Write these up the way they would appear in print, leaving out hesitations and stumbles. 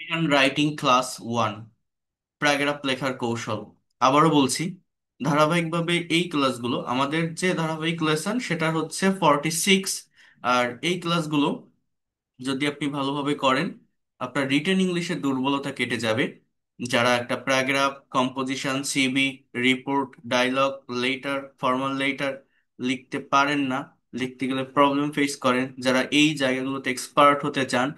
Hand writing class 1, paragraph লেখার কৌশল। আবারও বলছি, ধারাবাহিকভাবে এই ক্লাসগুলো, আমাদের যে ধারাবাহিক লেসন সেটা হচ্ছে 46। আর এই ক্লাসগুলো যদি আপনি ভালোভাবে করেন, আপনার রিটেন ইংলিশের দুর্বলতা কেটে যাবে। যারা একটা paragraph, composition, CV, report, dialogue, letter, formal letter লিখতে পারেন না, লিখতে গেলে প্রবলেম ফেস করেন, যারা এই জায়গাগুলোতে এক্সপার্ট হতে চান,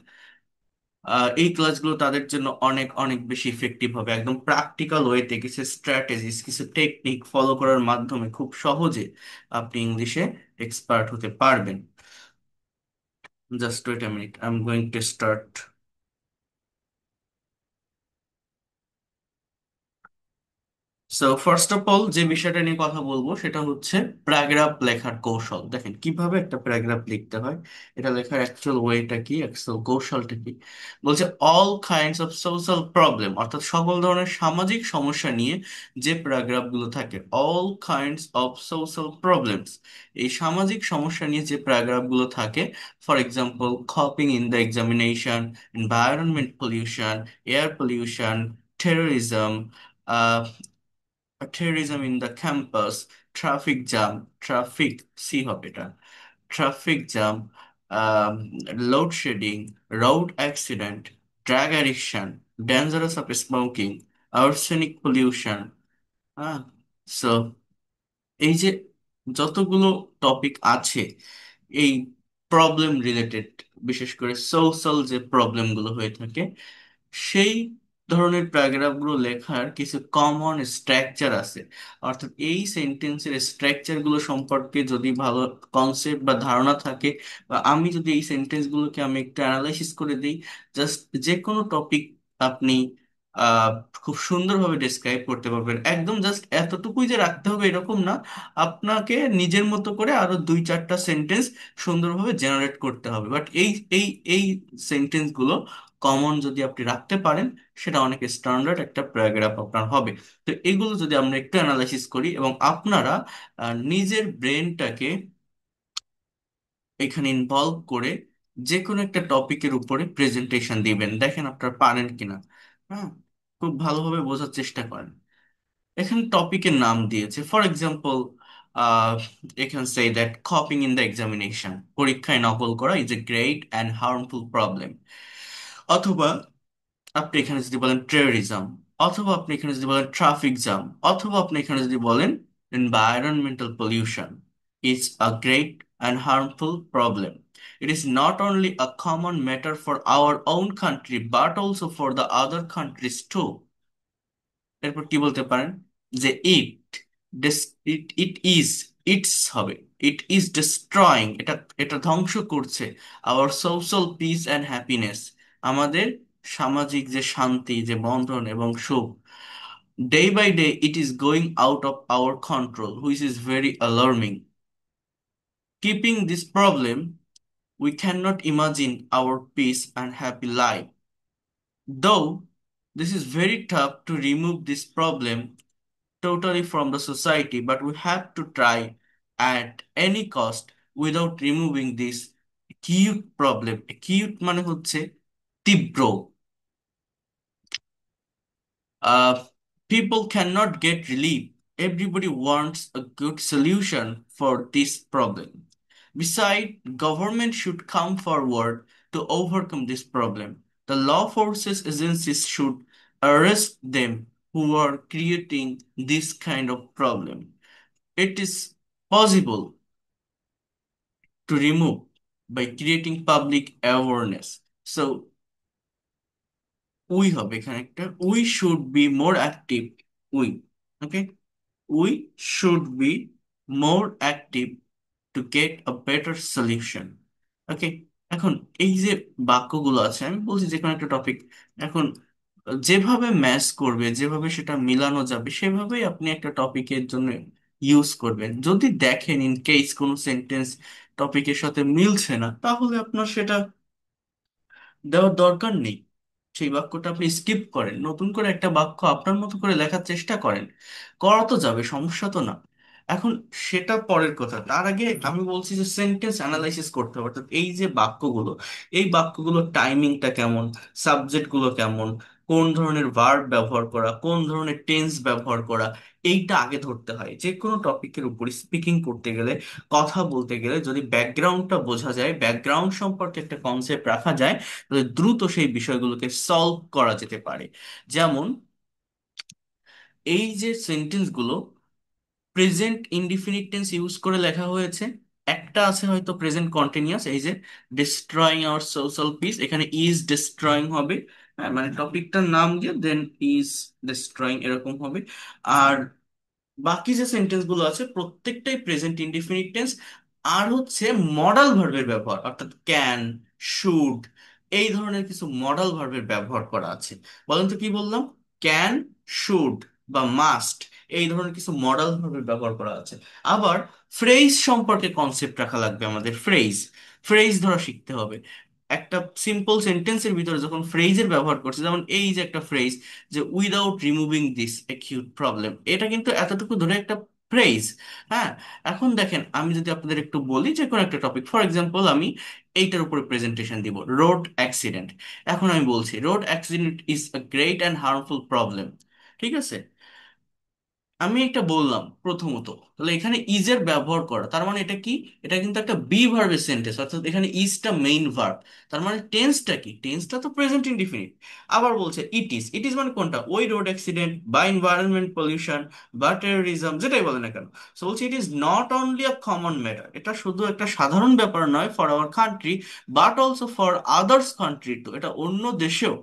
এই ক্লাসগুলো তাদের জন্য অনেক অনেক বেশি ইফেক্টিভ হবে। একদম প্র্যাকটিক্যাল ওয়েতে কিছু স্ট্র্যাটেজিস, কিছু টেকনিক ফলো করার মাধ্যমে খুব সহজে আপনি ইংলিশে এক্সপার্ট হতে পারবেন। Just wait a minute, I am going to start. So first of all যে বিষয়টা নিয়ে কথা বলবো সেটা হচ্ছে প্যারাগ্রাফ লেখার কৌশল। দেখেন কিভাবে একটা প্যারাগ্রাফ লিখতে হয়, এটা লেখার অ্যাকচুয়াল ওয়েটা কি, অ্যাকচুয়াল কৌশলটা কি। বলছে all kinds of social problem, অর্থাৎ সকল ধরনের সামাজিক সমস্যা নিয়ে যে প্যারাগ্রাফ গুলো থাকে। All kinds of social problems, এই সামাজিক সমস্যা নিয়ে যে প্যারাগ্রাফ গুলো থাকে। For example, copying in the examination, environment pollution, air pollution, terrorism, terrorism in the campus, traffic jam, traffic সি হবে এটা, traffic jam, load shedding, road accident, drug addiction, dangerous of smoking, arsenic pollution. হ্যাঁ, so এই যে যতগুলো topic আছে এই problem related, বিশেষ করে সোশ্যাল যে প্রবলেমগুলো হয়ে থাকে, সেই ধরনের প্যারাগ্রাফগুলো লেখার কিছু কমন স্ট্রাকচার আছে। অর্থাৎ এই সেন্টেন্সের স্ট্রাকচারগুলো সম্পর্কে যদি ভালো কনসেপ্ট বা ধারণা থাকে, বা আমি যদি এই সেন্টেন্সগুলোকে আমি একটু অ্যানালাইসিস করে দিই, জাস্ট যে কোনো টপিক আপনি আহ খুব সুন্দরভাবে ডেসক্রাইব করতে পারবেন। একদম জাস্ট এতটুকুই যে রাখতে হবে এরকম না, আপনাকে নিজের মতো করে আরো 2-4টা সেন্টেন্স সুন্দরভাবে জেনারেট করতে হবে। বাট এই এই এই সেন্টেন্সগুলো কমন যদি আপনি রাখতে পারেন, সেটা অনেক স্ট্যান্ডার্ড একটা প্যারাগ্রাফ আপনার হবে। তো এগুলো যদি আমরা একটু অ্যানালাইসিস করি এবং আপনারা নিজের ব্রেনটাকে এখানে ইনভলভ করে যে কোনো একটা টপিকের উপরে প্রেজেন্টেশন দিবেন, দেখেন আপনারা পারেন কিনা। হ্যাঁ, খুব ভালোভাবে বোঝার চেষ্টা করেন। এখানে টপিকের নাম দিয়েছে, ফর এক্সাম্পল এখানে say that copying in the examination, পরীক্ষায় নকল করা is a great and harmful problem. অথবা আপনি এখানে যদি বলেন টেরোরিজম, অথবা আপনি এখানে যদি বলেন ট্রাফিক জ্যাম, অথবা আপনি এখানে যদি বলেন environmental pollution is a great and harmful problem, it is not only a common matter for our own country but also for the other countries too. এরপর কি বলতে পারেন, যে ইট ইজ, ইটস হবে, ইট ইজ ডিস্ট্রয়িং, এটা এটা ধ্বংস করছে our social peace and happiness, আমাদের সামাজিক যে শান্তি, যে বন্ধন এবং সুখ। Day by day it is going out of our control which is very alarming. Keeping this problem we cannot imagine our peace and happy life. Though this is very tough to remove this problem totally from the society, but we have to try at any cost without removing this acute problem. Acute মানে হচ্ছে তীব্র। Uh, People cannot get relief. Everybody wants a good solution for this problem. Besides, government should come forward to overcome this problem. The law forces agencies should arrest them who are creating this kind of problem. It is possible to remove by creating public awareness. So we হবে এখানে একটা, we should be more active. We, okay, we should be more active to get a better solution. Okay, এখন এই যে বাক্যগুলো আছে, আমি বলছি যে কোনো একটা টপিক, এখন যেভাবে ম্যাচ করবে, যেভাবে সেটা মিলানো যাবে, সেভাবেই আপনি একটা টপিকের জন্য ইউজ করবেন। যদি দেখেন ইন কেস কোনো সেন্টেন্স টপিকের সাথে মিলছে না, তাহলে আপনার সেটা দেওয়ার দরকার নেই। সেই বাক্যটা আপনি স্কিপ করেন, নতুন করে একটা বাক্য আপনার মতো করে লেখার চেষ্টা করেন, করা তো যাবে, সমস্যা তো না। এখন সেটা পরের কথা, তার আগে আমি বলছি যে সেন্টেন্স অ্যানালাইসিস করতে হবে, অর্থাৎ এই যে বাক্যগুলো, এই বাক্যগুলোর টাইমিংটা কেমন, সাবজেক্টগুলো কেমন, কোন ধরনের ভার্ব ব্যবহার করা, কোন ধরনের টেন্স ব্যবহার করা, এইটা আগে ধরতে হয় যে কোনো টপিকের উপর স্পিকিং করতে গেলে, কথা বলতে গেলে। যদি ব্যাকগ্রাউন্ডটা বোঝা যায়, ব্যাকগ্রাউন্ড সম্পর্কে একটা কনসেপ্ট রাখা যায়, তাহলে দ্রুত সেই বিষয়গুলোকে সলভ করা যেতে পারে। যেমন এই যে সেন্টেন্সগুলো প্রেজেন্ট ইনডিফিনিট টেন্স ইউজ করে লেখা হয়েছে, একটা আছে হয়তো প্রেজেন্ট কন্টিনিউয়াস, এই যে ডিস্ট্রয়িং আওয়ার সোশ্যাল পিস, এখানে ইজ ডিস্ট্রয়িং হবে। হ্যাঁ, মানে টপিকটার নাম দিয়ে দেন ইজ ডিস্ট্রয়িং এরকম হবে। আর বাকি যে সেন্টেন্স গুলো আছে প্রত্যেকটাই প্রেজেন্ট ইনডিফিনিট টেন্স। আর হচ্ছে মডাল ভার্বের ব্যবহার, অর্থাৎ ক্যান, শুড, এই ধরনের কিছু মডাল ভার্বের ব্যবহার করা আছে। বলেন তো কি বললাম? ক্যান, শুড বা মাস্ট, এই ধরনের কিছু মডাল ভার্বের ব্যবহার করা আছে। আবার ফ্রেজ সম্পর্কে কনসেপ্ট রাখা লাগবে আমাদের। ফ্রেজ, ফ্রেজ ধরা শিখতে হবে। একটা সিম্পল সেন্টেন্সের ভিতরে যখন ফ্রেজের ব্যবহার করছে, যেমন এই যে একটা ফ্রেজ, যে without removing this acute problem, এটা কিন্তু এতটুকু ধরে একটা ফ্রেজ। হ্যাঁ, এখন দেখেন আমি যদি আপনাদের একটু বলি যে কোনো একটা টপিক, ফর এক্সাম্পল আমি এইটার উপরে প্রেজেন্টেশন দিব, রোড অ্যাক্সিডেন্ট। এখন আমি বলছি road accident is a great and harmful problem. ঠিক আছে, আমি এটা বললাম প্রথমত, তাহলে এখানে ইজের ব্যবহার করা, তার মানে এটা কি? এটা কিন্তু একটা বি ভার্বের সেন্টেন্স, অর্থাৎ এখানে ইজটা মেইন ভার্ব। তার মানে টেন্সটা কি? টেন্সটা তো প্রেজেন্ট ইনডিফিনিট। আবার বলছে ইট ইজ, ইট ইজ মানে কোনটা? ওই রোড অ্যাক্সিডেন্ট বা এনভায়রনমেন্ট পলিউশন বা টেরোরিজম, যেটাই বলে না কেন। সো বলছে ইট is not only a common matter, এটা শুধু একটা সাধারণ ব্যাপার নয় for our country, but also for others country to, এটা অন্য দেশেও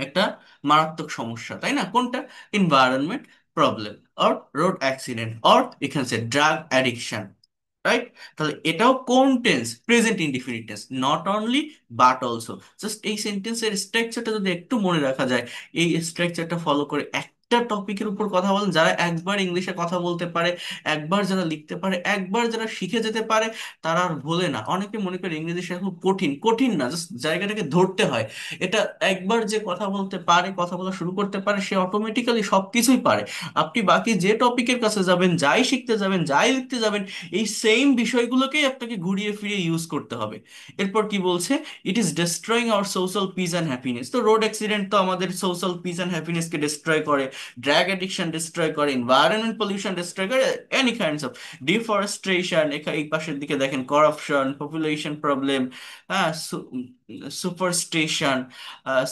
একটা মারাত্মক সমস্যা, তাই না? কোনটা? Environment problem, or road accident, or এখানে ড্রাগ অ্যাডিকশন, রাইট? তাহলে এটাও কোন tense? Present indefinite tense, not only but also. Just এই সেন্টেন্সের স্ট্রাকচারটা যদি একটু মনে রাখা যায়, এই স্ট্রাকচারটা ফলো করে একটা টপিকের উপর কথা বলেন, যারা একবার ইংলিশে কথা বলতে পারে, একবার যারা লিখতে পারে, একবার যারা শিখে যেতে পারে, তারা আর ভোলে না। অনেকে মনে করে ইংরেজি শেখা খুব কঠিন, কঠিন না, জাস্ট জায়গাটাকে ধরতে হয়। এটা একবার যে কথা বলতে পারে, কথা বলা শুরু করতে পারে, সে অটোমেটিক্যালি সবকিছুই পারে। আপনি বাকি যে টপিকের কাছে যাবেন, যাই শিখতে যাবেন, যাই লিখতে যাবেন, এই সেম বিষয়গুলোকেই আপনাকে ঘুরিয়ে ফিরিয়ে ইউজ করতে হবে। এরপর কি বলছে? ইট is destroying our social peace and happiness. তো রোড অ্যাক্সিডেন্ট তো আমাদের সোশ্যাল পিস অ্যান্ড হ্যাপিনেসকে ডিস্ট্রয় করে, ড্রাগ অ্যাডিকশন ডিস্ট্রয় করে, এনভায়রনমেন্ট পলিউশন ডিস্ট্রয় করে, এনি কাইন্ডস অফ ডিফরেস্টেশন, এই পাশের দিকে দেখেন করাপশন, পপুলেশন প্রবলেম, হ্যাঁ, সুপারস্টেশন,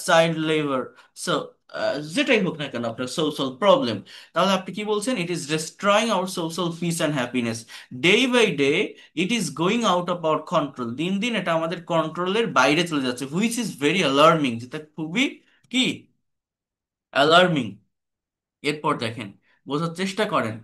চাইল্ড লেবার। সো যেটাই হোক না কেন আপনার সোশ্যাল প্রবলেম, তাহলে আপনি কি বলছেন? It is destroying our social peace and happiness. Day by day it is going out of our control, দিন দিন এটা আমাদের কন্ট্রোলের বাইরে চলে যাচ্ছে, হুইচ ইজ ভেরি অ্যালার্মিং, যেটা খুবই কি অ্যালার্মিং। এরপর দেখেন, বোঝার চেষ্টা করেন,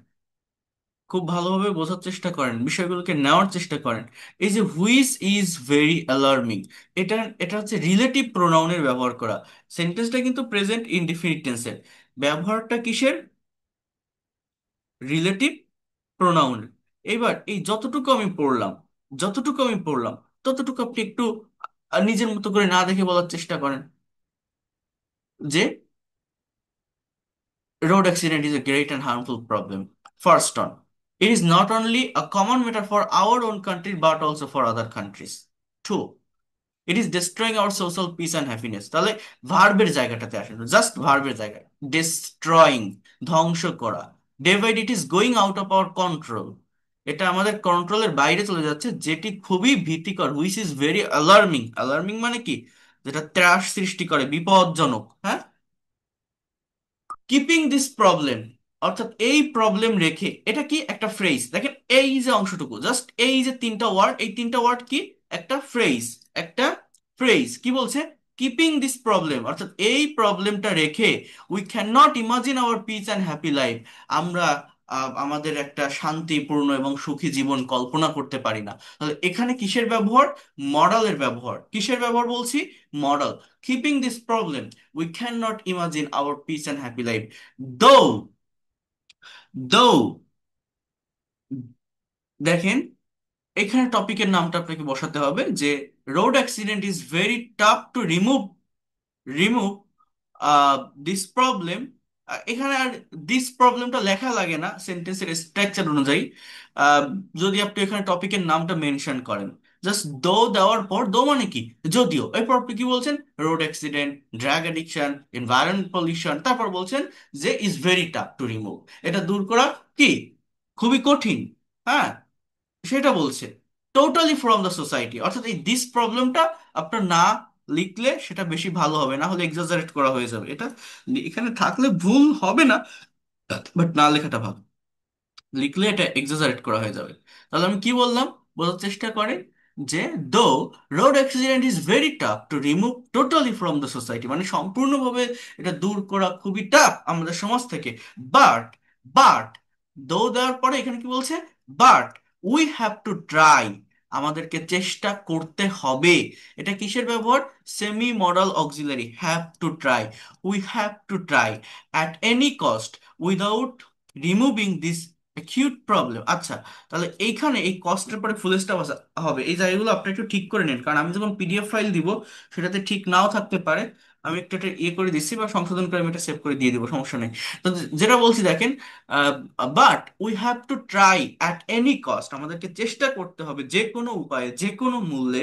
খুব ভালোভাবে বোঝার চেষ্টা করেন, বিষয়গুলোকে নেওয়ার চেষ্টা করেন। এই যে হুইচ ইজ ভেরি অ্যালার্মিং, এটা এটা হচ্ছে রিলেটিভ প্রোনাউনের ব্যবহার করা। সেন্টেন্সটা কিন্তু প্রেজেন্ট ইনডিফিনিট টেন্সের, ব্যবহারটা কিসের? Relative pronoun. এবার এই যতটুকু আমি পড়লাম, যতটুকু আমি পড়লাম, ততটুকু আপনি একটু নিজের মতো করে না দেখে বলার চেষ্টা করেন যে road accident is a great and harmful problem. First on, it is not only a common matter for our own country but also for other countries. Two, it is destroying our social peace and happiness. তাহলে ভার্বের জায়গাটাতে আসেন, just ভার্বের জায়গায়, destroying, ধ্বংস করা। Day by day it is going out of our control, এটা আমাদের কন্ট্রোলের বাইরে চলে যাচ্ছে, যেটি খুবই ভীতিকর। Which is very alarming, alarming মানে কি? যেটা ত্রাস সৃষ্টি করে, বিপজ্জনক। হ্যাঁ, কিপিং দিস প্রবলেম, অর্থাৎ এই প্রবলেম রেখে, এটা কি একটা ফ্রেজ। দেখেন এই যে অংশটুকু, জাস্ট এই যে তিনটা ওয়ার্ড, এই তিনটা ওয়ার্ড কি? একটা ফ্রেজ, একটা ফ্রেজ। কি বলছে? কিপিং দিস প্রবলেম, অর্থাৎ এই প্রবলেমটা রেখে we can not imagine hour piece and happy life, আমরা আমাদের একটা শান্তিপূর্ণ এবং সুখী জীবন কল্পনা করতে পারি না। তাহলে এখানে কিসের ব্যবহার? মডালের ব্যবহার। কিসের ব্যবহার বলছি? Modal. Keeping this problem, we cannot imagine our peace and happy life. Though, দেখেন এখানে টপিকের নামটা আপনাকে বসাতে হবে যে road accident is very tough to remove this problem, এখানে আর দিস প্রবলেমটা লেখা লাগে না সেন্টেন্সের স্ট্রাকচার অনুযায়ী। আহ, যদি আপনি এখানে টপিকের নামটা মেনশন করেন, জাস্ট দো দেওয়ার পর, দো মানে কি, যদিও, এরপর আপনি কি বলছেন, road accident, drug addiction, environment pollution, তারপর বলছেন যে is very tough to remove, এটা দূর করা কি, খুবই কঠিন। হ্যাঁ, সেটা বলছে টোটালি ফ্রম দ্য সোসাইটি, অর্থাৎ এই দিস প্রবলেমটা আপনার না লিখলে সেটা বেশি ভালো হবে, না হলে এক্সাজারেট করা হয়ে যাবে। এটা এখানে থাকলে ভুল হবে না, বাট না লেখাটা ভালো, লিখলে এটা এক্সাজারেট করা হয়ে যাবে। তাহলে আমি কি বললাম, বোঝার চেষ্টা করে যে দো road accident is very tough to remove totally from the society, মানে সম্পূর্ণভাবে এটা দূর করা খুবই টাফ আমাদের সমাজ থেকে। বাট, বাট, দো দেওয়ার পরে এখানে কি বলছে, but we have to try, আমাদেরকে চেষ্টা করতে হবে। এটা কিসের ব্যবহার, semi modal auxiliary, have to try, we have to try at any cost without removing this acute problem. আচ্ছা, তাহলে এইখানে এই কস্টের পরে ফুল স্টপ হবে, এই জায়গাগুলো আপনি একটু ঠিক করে নিন, কারণ আমি যখন পিডিএফ ফাইল দিব সেটাতে ঠিক নাও থাকতে পারে। আমি একটু এটা ইয়ে করে দিচ্ছি বা সংশোধন করে আমি এটা সেভ করে দিয়ে দিব, সমস্যা নেই। তো যেটা বলছি দেখেন, but we have to try at any cost, আমাদেরকে চেষ্টা করতে হবে যে কোনো উপায়ে, যে কোনো মূল্যে,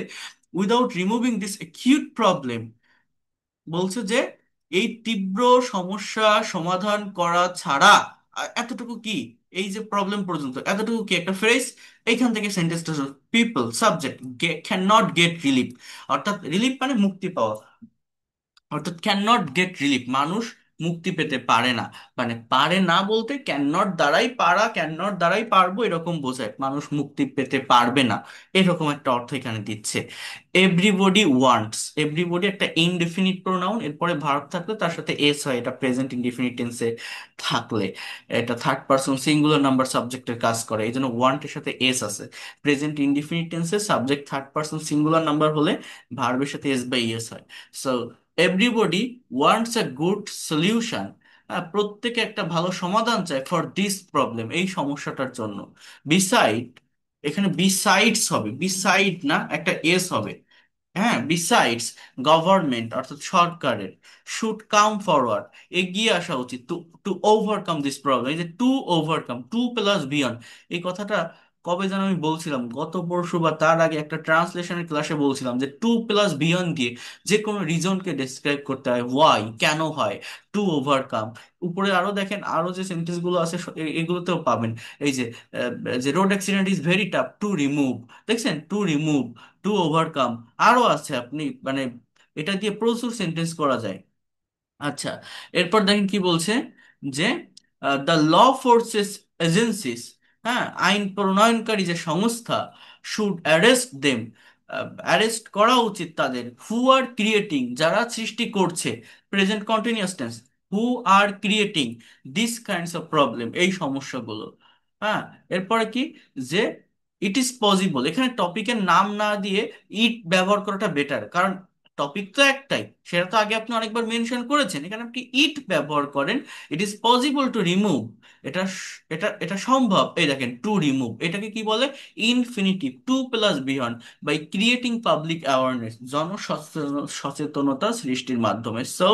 without removing this acute problem, বলছে যে এই তীব্র সমস্যা সমাধান করা ছাড়া, এতটুকু কি, এই যে প্রবলেম পর্যন্ত এতটুকু কি একটা ফ্রেজ, এইখান থেকে সেন্টেন্সটা, people subject can not get relief, অর্থাৎ রিলিফ মানে মুক্তি পাওয়া, অর্থাৎ ক্যান নট গেট রিলিফ, মানুষ মুক্তি পেতে পারে না, মানে পারে না বলতে ক্যান নট দ্বারাই পারা, ক্যান নট দ্বারাই পারবো এরকম বোঝায়, মানুষ মুক্তি পেতে পারবে না, এরকম একটা অর্থ এখানে দিচ্ছে। এভরিবডি ওয়ান্টস, এভরিবডি একটা ইনডেফিনিট প্রোনাউন, এরপরে ভার্ব থাকলে তার সাথে এস হয়, এটা প্রেজেন্ট ইনডেফিনিট টেন্সে থাকলে এটা থার্ড পারসন সিঙ্গুলার নাম্বার সাবজেক্টের কাজ করে, এই জন্য ওয়ান্টের সাথে এস আছে। প্রেজেন্ট ইনডেফিনিট টেন্সে subject third person singular number হলে ভার্বের সাথে এস বাই এস হয়। So everybody wants a good solution, প্রত্যেকে একটা ভালো সমাধান চায়, ফর দিস প্রবলেম, এই সমস্যাটার জন্য। বিসাইড, এখানে বিসাইডস হবে, বিসাইড না, একটা এস হবে। হ্যাঁ, বিসাইডস গভর্নমেন্ট অর্থাৎ সরকারের, শুড কাম ফরওয়ার্ড, এগিয়ে আসা উচিত, to to overcome this problem, এই যে to overcome, to plus beyond, এই কথাটা কবে যেন আমি বলছিলাম, গত পরশু বা তার আগে একটা ট্রান্সলেশনের ক্লাসে বলছিলাম যে টু প্লাস বিয়ন্ড দিয়ে যে কোনো রিজনকে ডেসক্রাইব করতে হয়, ওয়াই, কেন হয়, টু ওভারকাম। উপরে আরো দেখেন, আরো যে সেন্টেন্স গুলো আছে এগুলোতেও পাবেন, এই যে যে road accident is very tough to remove, দেখছেন, টু রিমুভ, টু ওভারকাম, আরো আছে, আপনি মানে এটা দিয়ে প্রচুর সেন্টেন্স করা যায়। আচ্ছা, এরপর দেখেন কি বলছে, যে দ্য ল ফোর্সেস এজেন্সিস, হ্যাঁ, আইন প্রণয়নকারী যে সংস্থা, শুড অ্যারেস্ট দেম, অ্যারেস্ট করা উচিত তাদের, হু আর ক্রিয়েটিং, যারা সৃষ্টি করছে, present continuous tense, who R creating this kinds of problem, এই সমস্যাগুলো। হ্যাঁ, এরপরে কি, যে ইট ইজ পসিবল, এখানে টপিকের নাম না দিয়ে ইট ব্যবহার করাটা বেটার, কারণ টপিক তো একটাই, সেটা তো আগে আপনি অনেকবার মেনশন করেছেন, এখানে আপনি ইট ব্যবহার করেন, ইট ইজ পসিবল টু রিমুভ, এটা এটা এটা সম্ভব, এই দেখেন টু রিমুভ, এটাকে কি বলে, infinitive, to plus beyond, by creating public awareness, সচেতনতা সৃষ্টির মাধ্যমে। So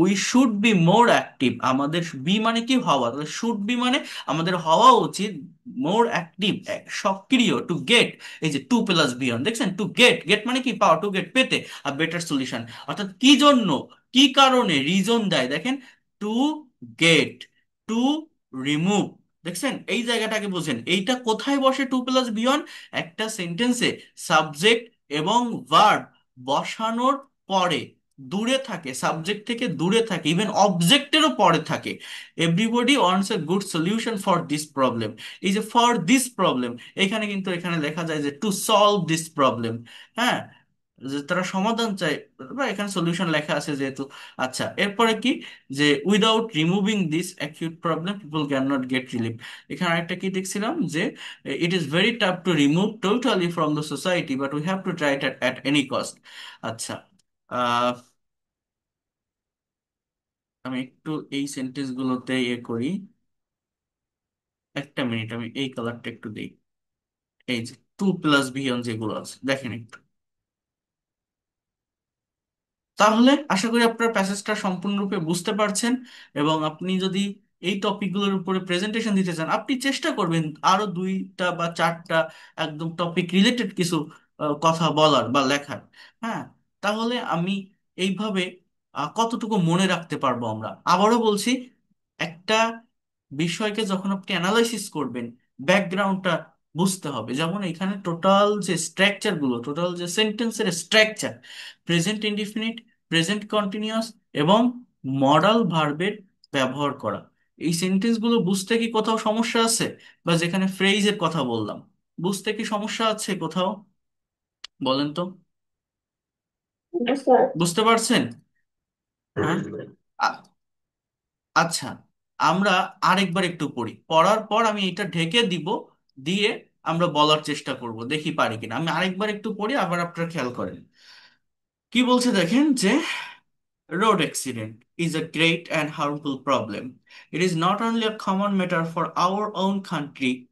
we should be more active, আমাদের বি মানে কি, হওয়া, তাহলে শুড বি মানে আমাদের হওয়া উচিত, মোর অ্যাক্টিভ, সক্রিয়, টু গেট, এই যে টু প্লাস বিয়ন্ড, দেখছেন, টু গেট, গেট মানে কি, পাওয়া, টু গেট পেতে, আর বেটার সলিউশন, অর্থাৎ কি জন্য, কি কারণে, রিজন দেয়, দেখেন, টু গেট, টু রিমুভ, দেখছেন এই জায়গাটাকে বোঝেন, এইটা কোথায় বসে, টু প্লাস বিয়ন্ড, একটা সেন্টেন্সে সাবজেক্ট এবং ভার্ব বসানোর পরে, দূরে থাকে, সাবজেক্ট থেকে দূরে থাকে, ইভেন অবজেক্টেরও পরে থাকে। Everybody wants a good solution for this problem, এই যে ফর দিস প্রবলেম, এখানে কিন্তু এখানে লেখা যায় যে টু সলভ দিস প্রবলেম। হ্যাঁ, যে তারা সমাধান চায়, বা এখানে সলিউশন লেখা আছে যেহেতু। আচ্ছা, এরপরে কি, যে without removing this acute problem people can not get relief, এখানে আরেকটা কি দেখছিলাম, যে it is very tough to remove totally from the society, but we have to try it at any cost. আচ্ছা, আহ, আমি একটু এই সেন্টেন্স গুলোতে ইয়ে করি, একটা মিনিট, আমি এই কালারটা একটু দিই, এই যে টু প্লাস বিয়ন্ড যেগুলো আছে দেখেন একটু, তাহলে আশা করি আপনার প্যাসেজটা সম্পূর্ণরূপে বুঝতে পারছেন। এবং আপনি যদি এই টপিকগুলোর উপরে প্রেজেন্টেশন দিতে চান, আপনি চেষ্টা করবেন আরো 2টা বা 4টা একদম টপিক রিলেটেড কিছু কথা বলার বা লেখার। হ্যাঁ, তাহলে আমি এইভাবে কতটুকু মনে রাখতে পারবো আমরা। আবারও বলছি, একটা বিষয়কে যখন আপনি অ্যানালাইসিস করবেন, ব্যাকগ্রাউন্ডটা বুঝতে হবে। যেমন এখানে টোটাল যে স্ট্রাকচার গুলো, টোটাল যে সেন্টেন্সের structure, present indefinite, present continuous এবং মডাল ভার্বের ব্যবহার করা, এই সেন্টেন্সগুলো বুঝতে কি কোথাও সমস্যা আছে? বা যেখানে ফ্রেজের কথা বললাম, বুঝতে কি সমস্যা আছে কোথাও? বলেন তো। Yes, sir. বুঝতে পারছেন? হ্যাঁ। আ- আচ্ছা, আমরা আরেকবার একটু পড়ি, পড়ার পর আমি এটা ঢেকে দিব, দিয়ে আমরা বলার চেষ্টা করব, দেখি পারি কিনা। আমি আরেকবার একটু পড়ি, আবার আপনারা খেয়াল করেন। কি বলছে দেখেন যে, road accident is a great and harmful problem. It is not only a common matter for our own country,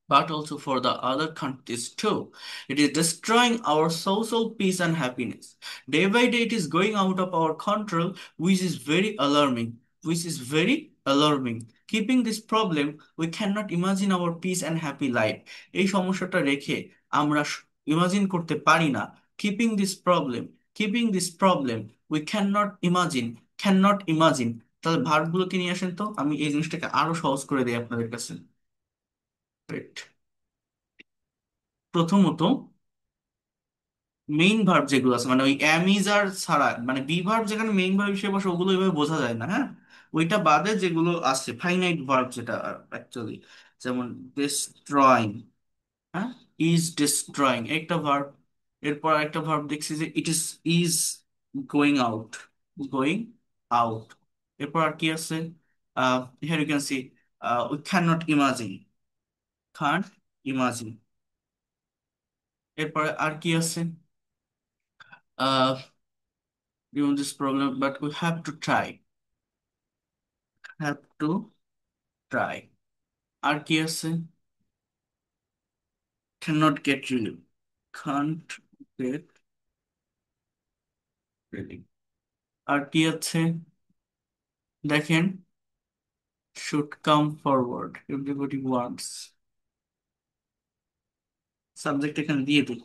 but also for the other countries too. It is destroying our social peace and happiness. Day by day, it is going out of our control, which is very alarming. Which is very alarming. Keeping this problem, we cannot imagine our peace and happy life. এই সমস্যাটা রেখে আমরা imagine করতে পারি না। Keeping this problem, keeping this problem, we cannot imagine, cannot imagine। তাহলে ভার্বগুলোকে নিয়ে আসেন তো, আমি এই জিনিসটাকে আরো সহজ করে দিই আপনাদের কাছে। Wait. প্রথমত, মেইন ভার্ব যেগুলো আছে, মানে ওই এম ইজ আর ছাড়া, মানে বি ভার্ব যেখানে মেইন ভার্ব হিসেবে বসে, ওগুলো ওইভাবে বোঝা যায় না। হ্যাঁ, ওইটা বাদে যেগুলো আছে ফাইনাইট ভার্ব, যেটা অ্যাকচুয়ালি, যেমন ডিস্ট্রয়িং। হ্যাঁ, ইজ ডিস্ট্রয়িং একটা ভার্ব। এরপর একটা ভার্ব দেখছি যে is going out, going out. এরপর আর কি আছে? Here you can see we can not imagine, can't imagine. এরপরে আর কি আছে? Given this problem, but we have to try, have to try। আর কি আছে? cannot get relief, can't get relief। আর কি আছে দেখেন? should come forward, everybody wants। Subject এখানে দিয়ে দিই।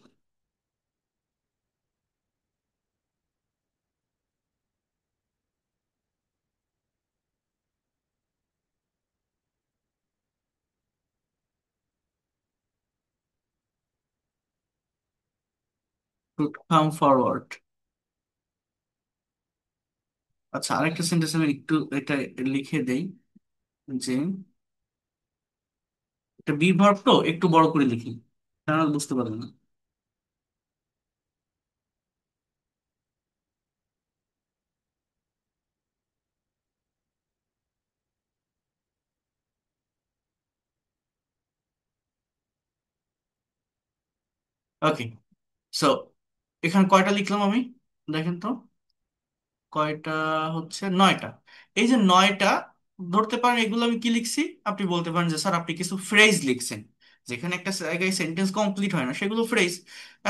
should come forward। আচ্ছা, আরেকটা সেন্টেন্স আমি একটু এটা লিখে দেই, যে এটা বি ভার্ব তো একটু বড় করে লিখি, তাহলে বুঝতে পারবেন না। ওকে, সো এখানে কয়টা লিখলাম আমি? দেখেন তো, কয়টা হচ্ছে? 9টা। এই যে 9টা, ধরতে পারেন এগুলো আমি কি লিখছি। আপনি বলতে পারেন যে স্যার আপনি কিছু ফ্রেজ লিখছেন, যেখানে একটা জায়গায় সেন্টেন্স কমপ্লিট হয় না, সেগুলো ফ্রেজ।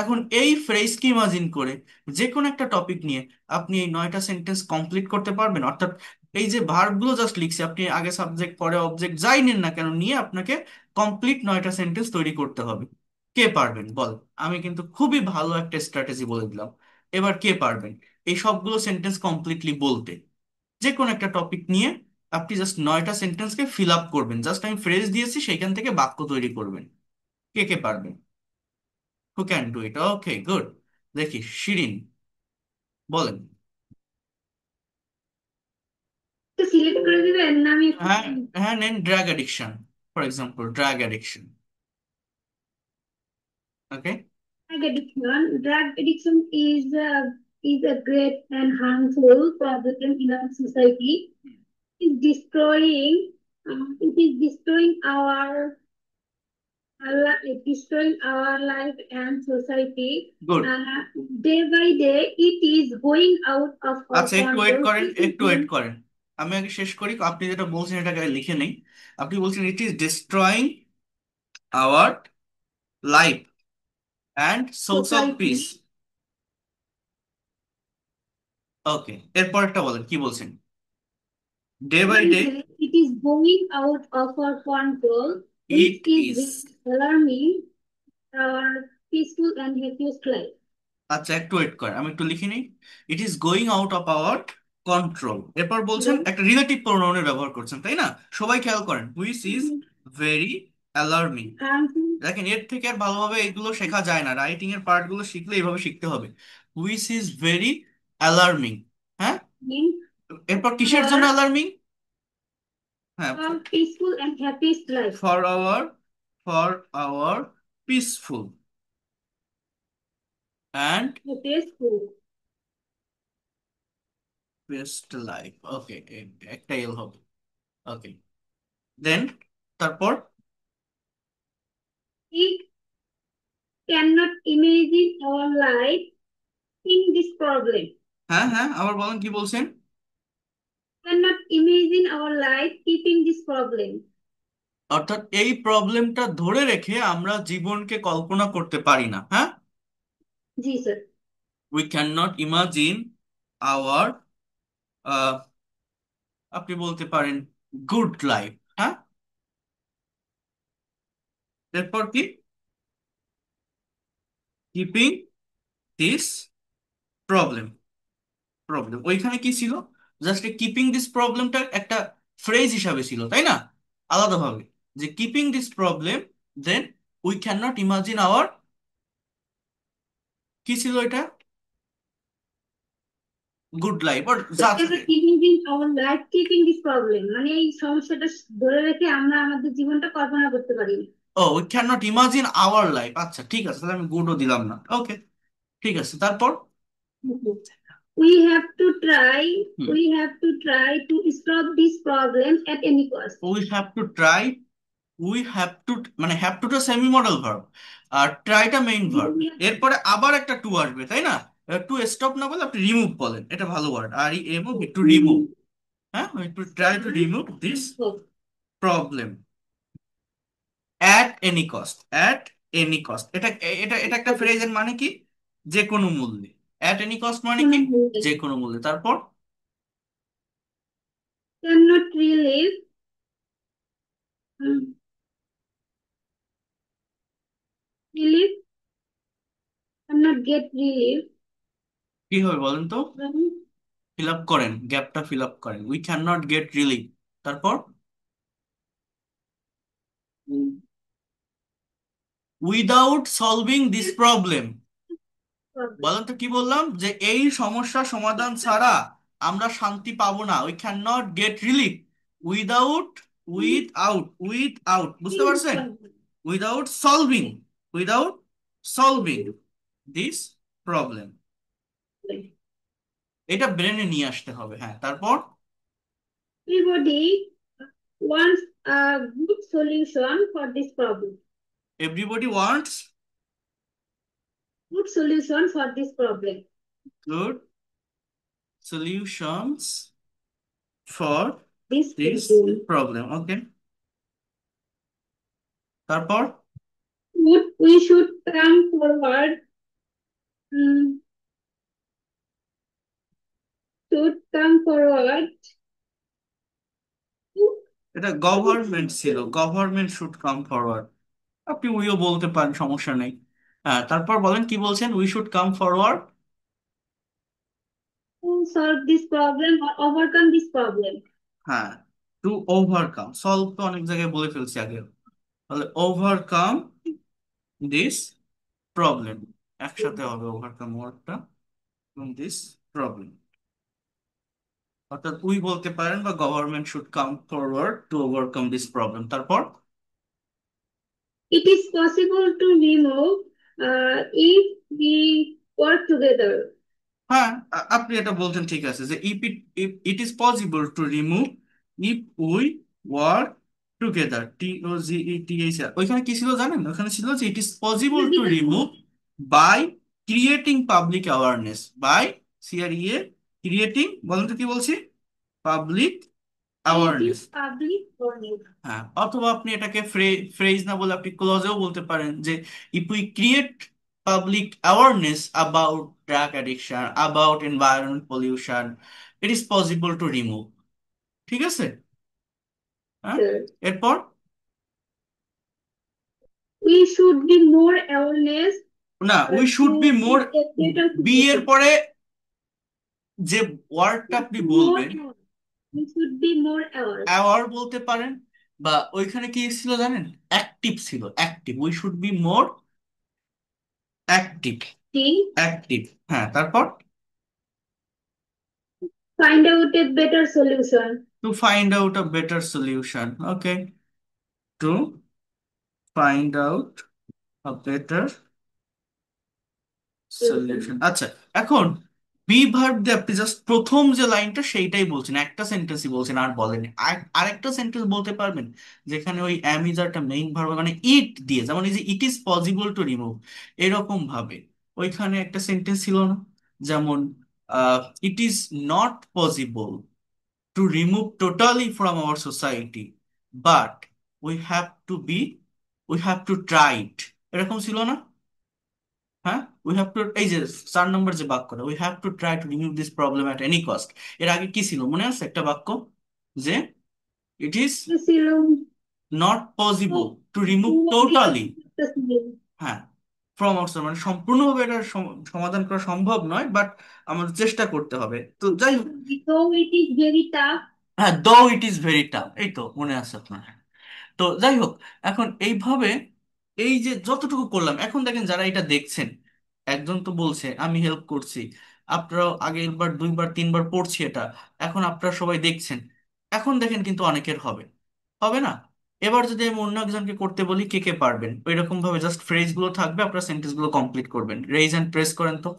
এখন এই ফ্রেজকে ইমাজিন করে যে কোনো একটা টপিক নিয়ে আপনি এই 9টা সেন্টেন্স কমপ্লিট করতে পারবেন। অর্থাৎ এই যে ভার্বগুলো জাস্ট লিখছি, আপনি আগে সাবজেক্ট পরে অবজেক্ট যাই নেন না কেন, নিয়ে আপনাকে কমপ্লিট 9টা সেন্টেন্স তৈরি করতে হবে। কে পারবেন বল? আমি কিন্তু খুবই ভালো একটা স্ট্র্যাটেজি বলে দিলাম। এবার কে পারবেন এই সবগুলো সেন্টেন্স কমপ্লিটলি বলতে? যে কোনো একটা টপিক নিয়ে আপনি জাস্ট 9টা সেন্টেন্সকে ফিল আপ করবেন, জাস্ট আমি ফ্রেজ দিয়েছি সেখান থেকে বাক্য তৈরি করবেন। কে কে পারবেন? Who can do it? Okay, good. দেখি শিরিন, বলেন। তো সিলেক্ট করে দিবেন না আমি একটু হ্যাঁ, হ্যাঁ, নেন drug addiction, for example drug addiction. Okay. drug addiction is a great and harmful problem in our society. It is destroying our life and society. Good. Day by day, it is going out of our আচ্ছা, একটু wait control. করেন, It is একটু wait করেন। আমি আগে শেষ করি, আপনি যেটা বলছেন এটাকে লিখে নেই। আপনি বলছেন it is destroying our life and social peace. society. Okay, এরপর একটা বলেন কি বলছেন। Day by day It is going out of our control, which it is is. very alarming our peaceful and happiest life. আচ্ছা, একটু wait করেন, আমি একটু লিখে নিই। ইট is going out of our control. এরপর বলছেন Yes. একটা রিলেটিভ প্রোনাউনের ব্যবহার করছেন, তাই না? সবাই খেয়াল করেন, which It is is very alarming. harmful, দেখেন, এর থেকে আর ভালোভাবে এগুলো শেখা যায় না, রাইটিং এর পার্ট গুলো শিখলে এইভাবে শিখতে হবে। Which is very alarming. হ্যাঁ, means এরপর কিসের জন্য our, অ্যালার্মিং? হ্যাঁ, our peaceful and happiest life. For our, for our peaceful and Happiest food. Best life. Okay, একটা এল হবে। ওকে, দেন তারপর। We cannot imagine our life in this problem. হ্যাঁ হ্যাঁ, আবার বলেন কি বলছেন। Cannot imagine our life keeping this problem. অর্থাৎ এই প্রবলেমটা ধরে রেখে আমরা জীবনকে কল্পনা করতে পারি না। হ্যাঁ, Ji sir. We can not imagine hour, আপনি বলতে পারেন গুড লাইফ। হ্যাঁ, এরপর কি? Keeping this problem. প্রবলেম ওইখানে কি ছিল? জাস্ট কিপিং দিস প্রবলেমটা একটা ফ্রেজ হিসাবে ছিল, তাই না? আলাদাভাবে, যে keeping this problem, then we can not imagine our, কি ছিল এটা? গুড লাইফ আর We just. cannot imagine our life keeping this problem. মানে এই সমস্যাটা ধরে রেখে আমরা আমাদের জীবনটা কল্পনা করতে পারি না। Oh, we can not imagine our life. আচ্ছা ঠিক আছে, তাহলে আমি গুডও দিলাম না। ওকে, ঠিক আছে, তারপর। We have to try, hmm, we have to try to stop this problem at any cost. We have to try. We have two, মানে হ্যাভ টুটা সেমি মডেল ভার্ব, আর ট্রাইটা মেইন ভার্ব। এরপরে আবার একটা টু আসবে, তাই না? টু স্টপ না বলে আপনি রিমুভ বলেন, এটা ভালো ওয়ার্ড, আর ই এম টু রিমুভ। হ্যাঁ, to try to remove this problem at any cost. At any cost, এটা এটা এটা একটা ফ্রেজের মানে কি? যে কোনো মূল্যে। অ্যাট এনি কস্ট মানে কি? যে কোনো মূল্যে। তারপর Cannot relieve, um, relieve, cannot get relief কি হবে বলেন তো? from, ফিল আপ করেন, গ্যাপটা ফিল আপ করেন। We can not get relief. তারপর without solving this problem. problem. বলেন তো কি বললাম, যে এই সমস্যা সমাধান ছাড়া আমরা শান্তি পাবো না। We can not get relief without, with out, বুঝতে In this পারছেন? problem. Without solving, without solving this problem. এটা ব্রেনে নিয়ে আসতে হবে। হ্যাঁ, তারপর Everybody wants a good solution for this problem. Everybody wants Good solution for this problem. Good solutions for This this problem. Problem. Okay, তারপর We should come forward, um, should come forward to এটা government ছিল, government should come forward. আপনি উইও বলতে পারেন, সমস্যা নেই। হ্যাঁ, তারপর বলেন কি বলছেন, we should come forward. solve this problem or overcome this problem. হ্যাঁ, টু ওভারকাম, সলভ তো অনেক জায়গায় বলে ফেলছি আগে, তাহলে ওভারকাম দিস প্রবলেম, একসাথে হবে ওভারকাম ওয়ার্ডটা, দিস প্রবলেম। অর্থাৎ উই বলতে পারেন বা government should come forward to overcome this problem. তারপর It is possible to remove if we work together. হ্যাঁ, আপনি এটা বলছেন ঠিক আছে, যে if it is possible to remove if we work together, TOGETH। ওইখানে কি ছিল জানেন? ওখানে ছিল যে it is possible to remove by creating public awareness, by CREA, creating, বলেন তো কি বলছি? Public awareness. Creating public warning. হ্যাঁ, অথবা আপনি এটাকে ফ্রেজ না বলে আপনি ক্লজেও বলতে পারেন, যে if we create public awareness about drug addiction, about environment pollution, it is possible to remove. ঠিক আছে? হ্যাঁ, Sure. এরপর We should be more awareness না, we should be to more, a better be এর solution. পরে যে ওয়ার্ডটা আপনি More বলবেন, aware. We should be more aware. Aware বলতে পারেন, বা ওইখানে কি ছিল জানেন, অ্যাক্টিভ ছিল, active, we should be more active, See, active. হ্যাঁ, তারপর find out a better solution. To find out a better solution, okay, to find out a better Solution. Solution. আচ্ছা, এখন বি ভার্ব দিয়ে আপনি জাস্ট প্রথম যে লাইনটা সেইটাই বলছেন, একটা সেন্টেন্সই বলছেন, আর বলেন আরেকটা সেন্টেন্স বলতে পারবেন যেখানে ওই অ্যাম ইজ একটা মেইন ভার্ব, মানে ইট দিয়ে, যেমন এই যে it is possible to remove, এরকম ভাবে ওইখানে একটা সেন্টেন্স ছিল না, যেমন it is not possible to remove totally from our society, but we have to be, we have to try it, এরকম ছিল না? হ্যাঁ, উই হ্যাভ টু, এই যে 4 নম্বর যে বাক্যটা, we have to try to remove this problem at any cost, এর আগে কি ছিল মনে আছে একটা বাক্য, যে it is This is not possible to remove not totally, possible. হ্যাঁ, ফ্রম আউটসাইড, মানে সম্পূর্ণভাবে এটা সমাধান করা সম্ভব নয়, বাট আমাদের চেষ্টা করতে হবে। তো যাই হোক, Though it is very tough. হ্যাঁ, দো ইট ইজ ভেরি টাফ, এই তো মনে আছে আপনার। তো যাই হোক, এখন এইভাবে এই যে যতটুকু করলাম, এখন দেখেন যারা এটা দেখছেন, একজন তো বলছে আমি হেল্প করছি, আপনারাও আগের বার 2বার 3বার পড়ছি এটা, এখন আপনারা সবাই দেখছেন, এখন দেখেন কিন্তু অনেকের হবে, হবে না? এবার যদি আমি অন্য একজনকে করতে বলি, কে কে পারবেন ওই রকম ভাবে জাস্ট ফ্রেজ গুলো থাকবে, আপনারা সেন্টেন্স গুলো কমপ্লিট করবেন, রেইজ এন্ড প্রেস করেন তো,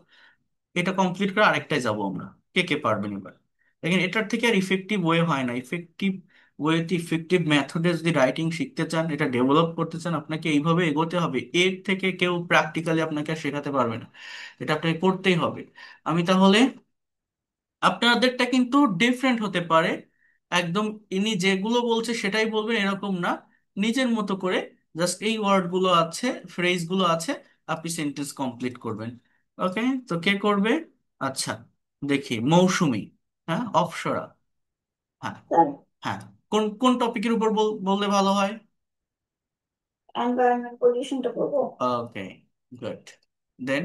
এটা কমপ্লিট করে আরেকটাই যাব আমরা, কে কে পারবেন এবার? দেখেন এটার থেকে আর ইফেক্টিভ ওয়ে হয় না, ইফেক্টিভ ওয়েতে, ইফেক্টিভ মেথডে যদি রাইটিং শিখতে চান, এটা ডেভেলপ করতে চান, আপনাকে এইভাবে এগোতে হবে, এর থেকে কেউ প্র্যাকটিক্যালি আপনাকে আর শেখাতে পারবে না, এটা আপনাকে করতেই হবে। আমি তাহলে, আপনাদেরটা কিন্তু ডিফারেন্ট হতে পারে, একদম ইনি যেগুলো বলছে সেটাই বলবেন এরকম না, নিজের মতো করে জাস্ট এই ওয়ার্ড গুলো আছে, ফ্রেজ গুলো আছে, আপনি সেন্টেন্স কমপ্লিট করবেন। ওকে, তো কে করবে? আচ্ছা, দেখি, মৌসুমী, হ্যাঁ, অপসরা, হ্যাঁ, Sorry. হ্যাঁ, কোন কোন টপিকের উপর বললে ভালো হয়? Environment pollution to করবো। Okay, good, then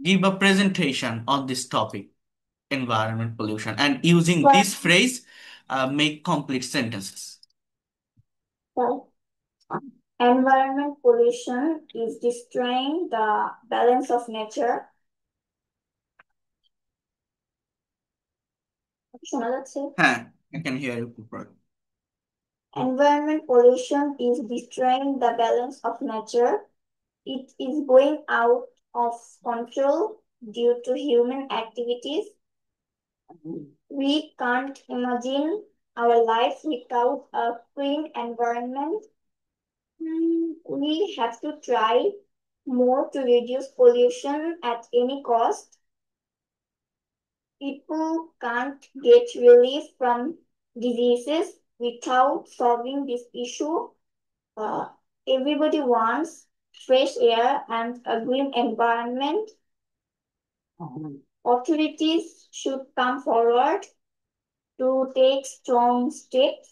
give a presentation on this topic, environment pollution, and using But, this phrase, make complete sentences. sorry. Environment pollution is destroying the balance of nature. শোনা যাচ্ছে? হ্যাঁ, I can hear you properly. Environment pollution is destroying the balance of nature. It is going out of control due to human activities. We can't imagine our life without a clean environment. We have to try more to reduce pollution at any cost. People can't get relief from diseases without solving this issue. Uh, Everybody wants fresh air and a green environment. Authorities should come forward to take strong steps.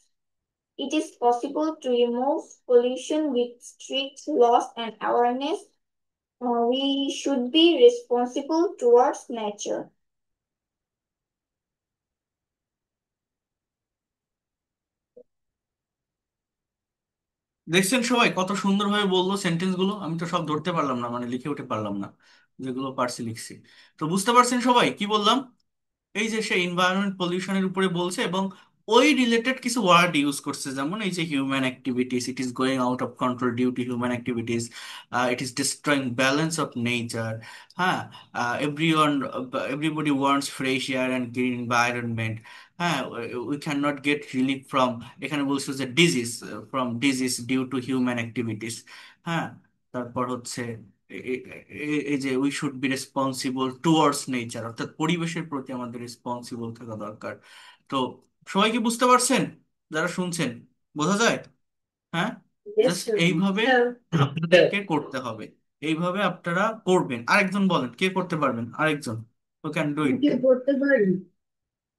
It is possible to remove pollution with strict laws and awareness. We should be responsible towards nature. দেখছেন সবাই কত সুন্দরভাবে বললো sentence গুলো, আমি তো সব ধরতে পারলাম না, মানে লিখে উঠে পারলাম না, যেগুলো পারছি লিখছি। তো বুঝতে পারছেন সবাই কি বললাম? এই যে সে এনভায়রনমেন্ট পলিউশনের উপরে বলছে, এবং ওই রিলেটেড কিছু ওয়ার্ড ইউজ করছে, যেমন এই যে human activities, it is going out of control due to human activities, it is destroying balance of nature, হ্যাঁ, everyone, everybody wants fresh air and green environment, হ্যাঁ, we can not get relief from, এখানে বলছে যে disease, from disease due to human activities, হ্যাঁ, তারপর হচ্ছে এই যে we should be responsible towards nature, অর্থাৎ পরিবেশের প্রতি আমাদের রেসপন্সিবল থাকা দরকার। তো সবাই কি বুঝতে পারছেন? যারা শুনছেন, বোঝা যায়? হ্যাঁ, Yes, জাস্ট sir. এইভাবে So, আপনাদেরকে করতে হবে। এইভাবে আপনারা করবেন। আরেকজন বলেন, কে করতে পারবেন? আরেকজন, হু ক্যান ডু ইট? কি করতে পারি?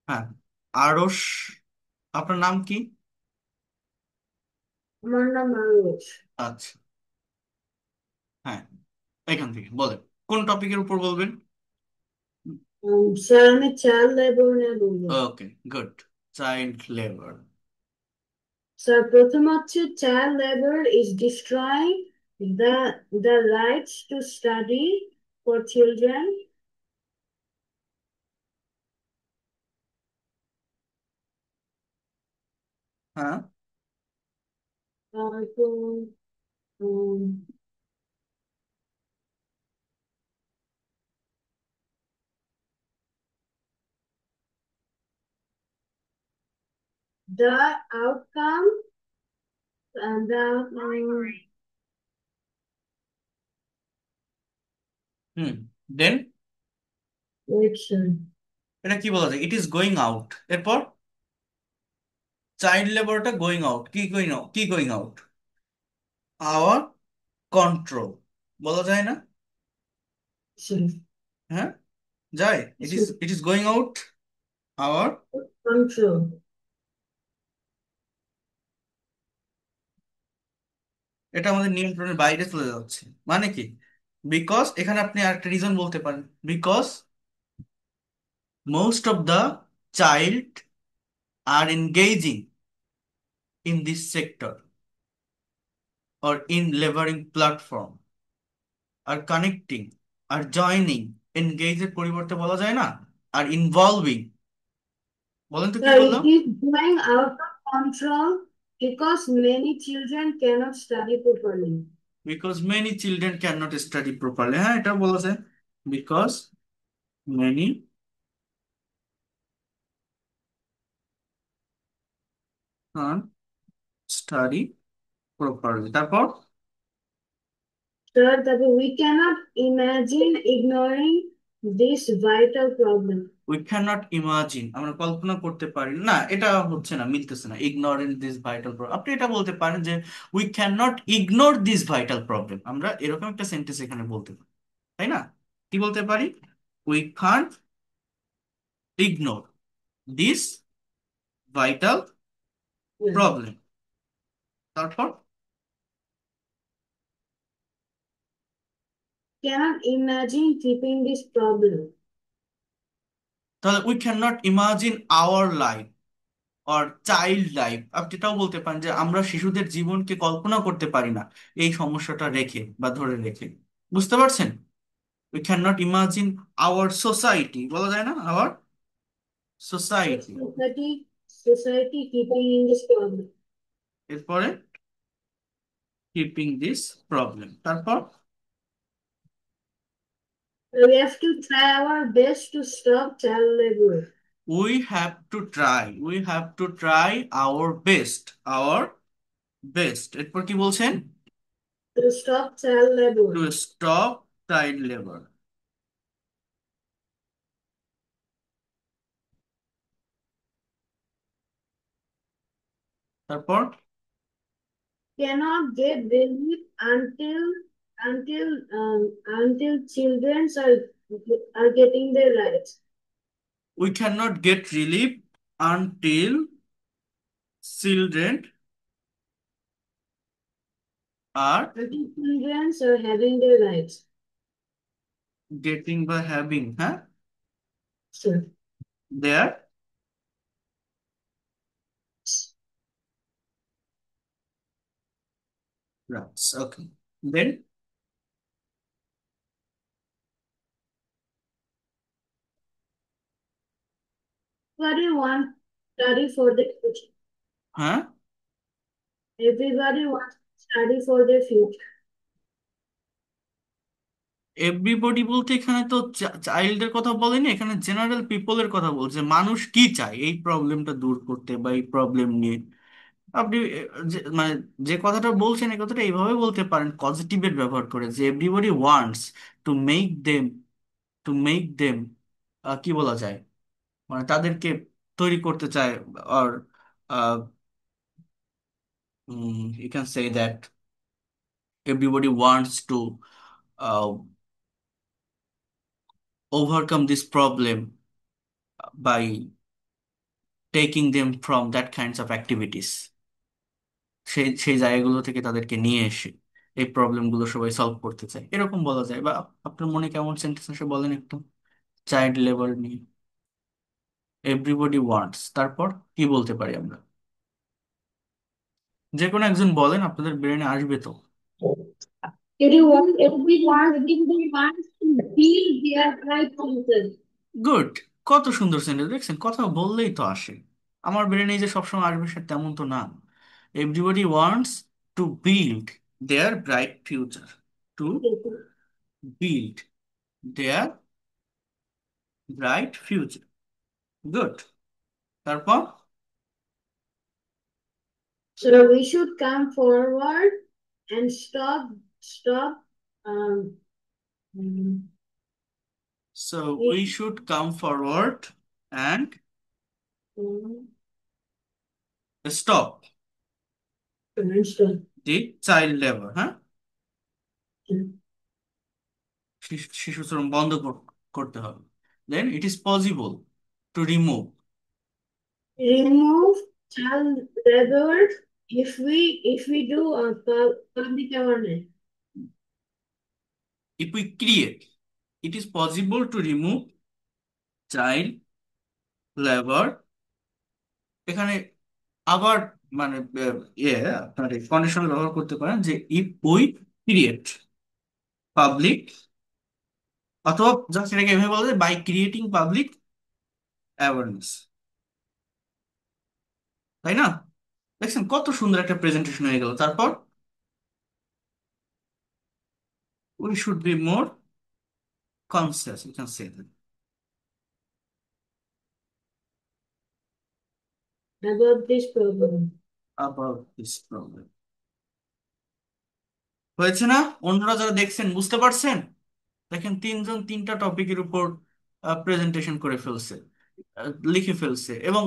হ্যাঁ, আরশ। আপনার নাম কি? আমার নাম আরুষ। আচ্ছা, হ্যাঁ, এখান থেকে বলেন, কোন টপিকের উপর বলবেন? স্যার আমি চাইল্ড লেবার নিয়ে বলবো। ওকে, গুড। Child labour. স্যার প্রথম হচ্ছে child labour is destroying the the rights to study for children. হ্যাঁ। তারপর um, the outcome and hmm, then election. এটা কি বলা যায়? ইট ইজ গোয়িং আউট। এরপর চাইল্ড লেবারটা গোয়িং আউট, কি গোয়িং আউট, কি গোয়িং আউট? আওয়ার কন্ট্রোল, বলা যায় না? হ্যাঁ, যায়। ইট is going out hour. Control. এটা আমাদের নিয়ন্ত্রণের বাইরে চলে যাচ্ছে। মানে কি? বিকজ, এখানে আপনি আরেকটা রিজন বলতে পারেন, because most of the child are engaging in this sector or in laboring platform are connecting আর জয়নিং। এনগেজ এর পরিবর্তে বলা যায় না আর ইনভলভিং? বলেন তো কি It বললাম? is going out of control because many children cannot study properly. Because many children can not study properly, হ্যাঁ এটা বলা যায়। বিকজ মেনি কান স্টাডি প্রপারলি। তারপর Third, that we cannot imagine ignoring this vital problem. We can not imagine, আমরা কল্পনা করতে পারি না, এটা হচ্ছে না, মিলতেছে না। ইগনোরেন্স দিস ভাইটাল প্রবলেম, আপনি এটা বলতে পারেন যে we can not ignore this vital problem. আমরা এরকম একটা সেন্টেন্স এখানে বলতে পারি, তাই না? কি বলতে পারি? We can't ignore this vital Yeah. Problem. তারপর Cannot imagine keeping this problem. তাহলে we can not imagine our life or child life, আপনি এটাও বলতে পারেন যে আমরা শিশুদের জীবনকে কল্পনা করতে পারি না এই সমস্যাটা রেখে বা ধরে রেখে। বুঝতে পারছেন? We can not imagine our society, বলা যায় না? Our society. Society keeping in this problem. এরপরে কিপিং দিস প্রবলেম। তারপর We have to try our best to stop child labor. We have to try our best, our best. এরপর কি বলছেন? To stop child to labor. Stop child labour. তারপর Cannot get relief until children are getting their rights. We can not get relief until children are Until children are having their rights. Getting বা having, হ্যাঁ, Sure. Their rights. Okay, then Everybody wants study for their future. হ্যাঁ, Everybody wants study for their future. Everybody বলতে এখানে তো চাইল্ডের কথা বলেনি, এখানে general পিপলের কথা বলছে। মানুষ কি চায় এই প্রবলেমটা দূর করতে বা এই প্রবলেম নিয়ে? আপনি মানে যে কথাটা বলছেন এই কথাটা এইভাবে বলতে পারেন, পজিটিভের ব্যবহার করে, যে everybody wants to make them, to make them, কি বলা যায়, মানে তাদেরকে তৈরি করতে চায়। আর you can say that everybody wants to uh, overcome this problem by taking them from that kinds of activities, সেই সেই জায়গাগুলো থেকে তাদেরকে নিয়ে এসে এই প্রবলেমগুলো সবাই সলভ করতে চায়, এরকম বলা যায়। বা আপনার মনে কেমন সেন্টেন্স আসে বলেন একটু চাইল্ড লেবার নিয়ে। এভরিবডি ওয়ান্টস, তারপর কি বলতে পারি আমরা? যে কোনো একজন বলেন, আপনাদের ব্রেনে আসবে তো। Everyone wants to feel their right to. Good, কত সুন্দর সেন্টেন্স দেখছেন, কথা বললেই তো আসে। আমার ব্রেনে যে সবসময় আসবে সে তেমন তো না। Everybody wants to build there bright future, to build there bright future. Good, তারপর? So we should come forward and stop um mm, So we we should should come forward and um, stop stop. the child labor, হ্যাঁ, শিশু শ্রম বন্ধ করতে হবে। Then it is possible to remove, Remove child labor if we do public awareness. if we create, it is possible to remove child labor। এখানে আবার মানে ইয়ে আপনার কন্ডিশনাল ব্যবহার করতে পারেন যে ইফ উই ক্রিয়েট পাবলিক, অথবা জাস্ট এটাকে এভাবে বলা যায় বাই ক্রিয়েটিং পাবলিক অ্যাওয়ারনেস, তাই না? দেখছেন কত সুন্দর একটা প্রেজেন্টেশন হয়ে গেল। তারপর we should be more conscious, you can say that About this problem. About this problem. হয়েছে না? অন্যরা যারা দেখছেন বুঝতে পারছেন? দেখেন তিনজন তিনটা টপিকের উপর প্রেজেন্টেশন করে ফেলছে, লিখে ফেলছে, এবং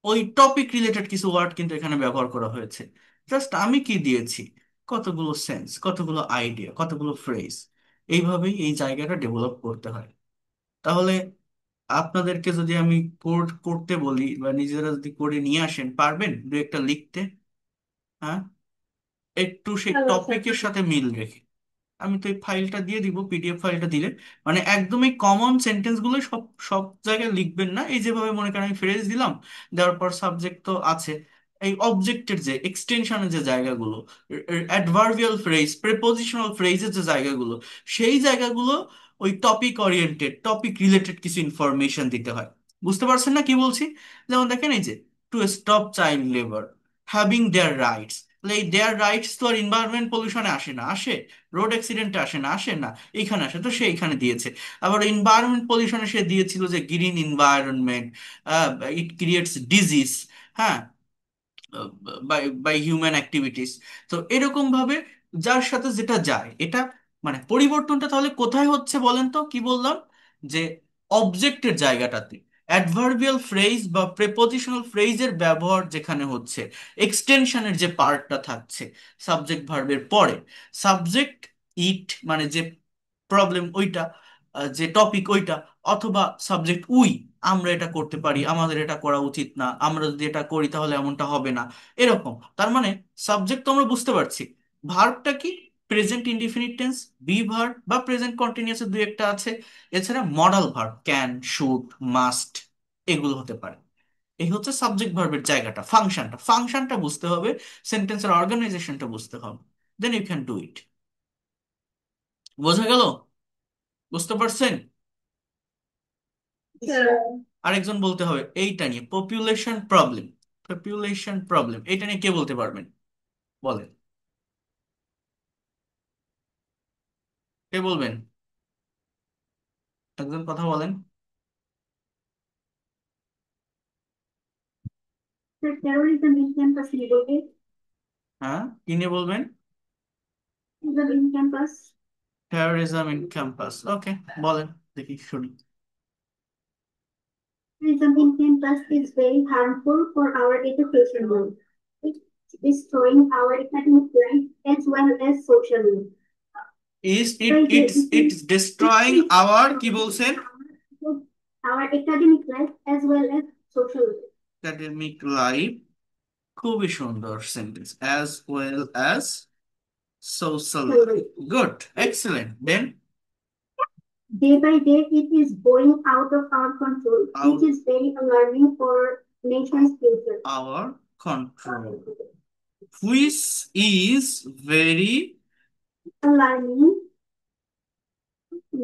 ওই টপিক রিলেটেড কিছু ওয়ার্ড কিন্তু এখানে ব্যবহার করা হয়েছে। জাস্ট আমি কি দিয়েছি, কতগুলো সেন্স, কতগুলো আইডিয়া, কতগুলো ফ্রেজ। এইভাবেই এই জায়গাটা ডেভেলপ করতে হয়। তাহলে আপনাদেরকে যদি আমি কোড করতে বলি বা নিজেরা যদি করে নিয়ে আসেন, পারবেন দু একটা লিখতে? হ্যাঁ, একটু সেই Hello, sir. টপিকের সাথে মিল রেখে। আমি তো এই ফাইলটা দিয়ে দিব, পিডিএফ ফাইলটা দিলে মানে একদমই কমন সেন্টেন্স গুলো সব সব জায়গায় লিখবেন না। এই যেভাবে মনে করেন আমি ফ্রেজ দিলাম, দেওয়ার পর সাবজেক্ট তো আছে, এই অবজেক্টের যে এক্সটেনশনের যে জায়গাগুলো, অ্যাডভার্বিয়াল ফ্রেজ, প্রেপোজিশনাল ফ্রেজের যে জায়গাগুলো, সেই জায়গাগুলো ওই টপিক ওরিয়েন্টেড, টপিক রিলেটেড কিছু ইনফরমেশন দিতে হয়। বুঝতে পারছেন না কি বলছি? যেমন দেখেন এই যে to stop child labour, having their rights. এই দেয়ার রাইটস তো আর এনভায়রনমেন্ট পলিউশনে আসে না, আসে? রোড অ্যাক্সিডেন্টে আসে না, আসে না? এইখানে আসে, তো সে এইখানে দিয়েছে। আবার এনভায়রনমেন্ট পলিউশনে সে দিয়েছিল যে green environment, it creates disease, হ্যাঁ, বাই বাই হিউম্যান অ্যাক্টিভিটিস। তো এরকম ভাবে যার সাথে যেটা যায়, এটা মানে পরিবর্তনটা তাহলে কোথায় হচ্ছে বলেন তো? কি বললাম যে অবজেক্টের জায়গাটাতে, অ্যাডভার্বিয়াল ফ্রেজ বা প্রেপোজিশনাল ফ্রেজের ব্যবহার যেখানে হচ্ছে, এক্সটেনশনের যে পার্টটা থাকছে সাবজেক্ট ভার্বের পরে, সাবজেক্ট ইট মানে যে প্রবলেম ওইটা, যে টপিক ওইটা, অথবা সাবজেক্ট উই, আমরা এটা করতে পারি, আমাদের এটা করা উচিত না, আমরা যদি এটা করি তাহলে এমনটা হবে না, এরকম। তার মানে সাবজেক্ট তো আমরা বুঝতে পারছি, ভার্বটা কি? Present indefinite tense, be verb বা প্রেজেন্ট কন্টিনিউয়াস দুই একটা আছে। এছাড়া modal verb can, should, must, এগুলো হতে পারে। এই হচ্ছে সাবজেক্ট ভার্বের জায়গাটা, ফাংশনটা, ফাংশনটা বুঝতে হবে, সেন্টেন্সের অর্গানাইজেশনটা বুঝতে হবে, then you can do it. বোঝা গেল? বুঝতে পারছেন? Sir. আরেকজন বলতে হবে এইটা নিয়ে, পপুলেশন প্রবলেম। পপুলেশন প্রবলেম এটা নিয়ে কে বলতে পারবেন? বলেন, কে বলবেন? একজন কথা বলেন। The terrorism in campus neighborhood. হ্যাঁ, কি niye বলবেন? Terrorism in campus. Terrorism in campus, okay, বলেন দেখি শুনি। Terrorism in campus is very harmful for our education world. It is destroying our academic life as well as social life. is it's destroying our কি বলছেন our academic life as well as social life. Academic life, খুবই সুন্দর sentence, as well as social life. Good, excellent. Then Day by day, it is going out of our control, out which is very alarming for nation's future. our control, which is very Alarming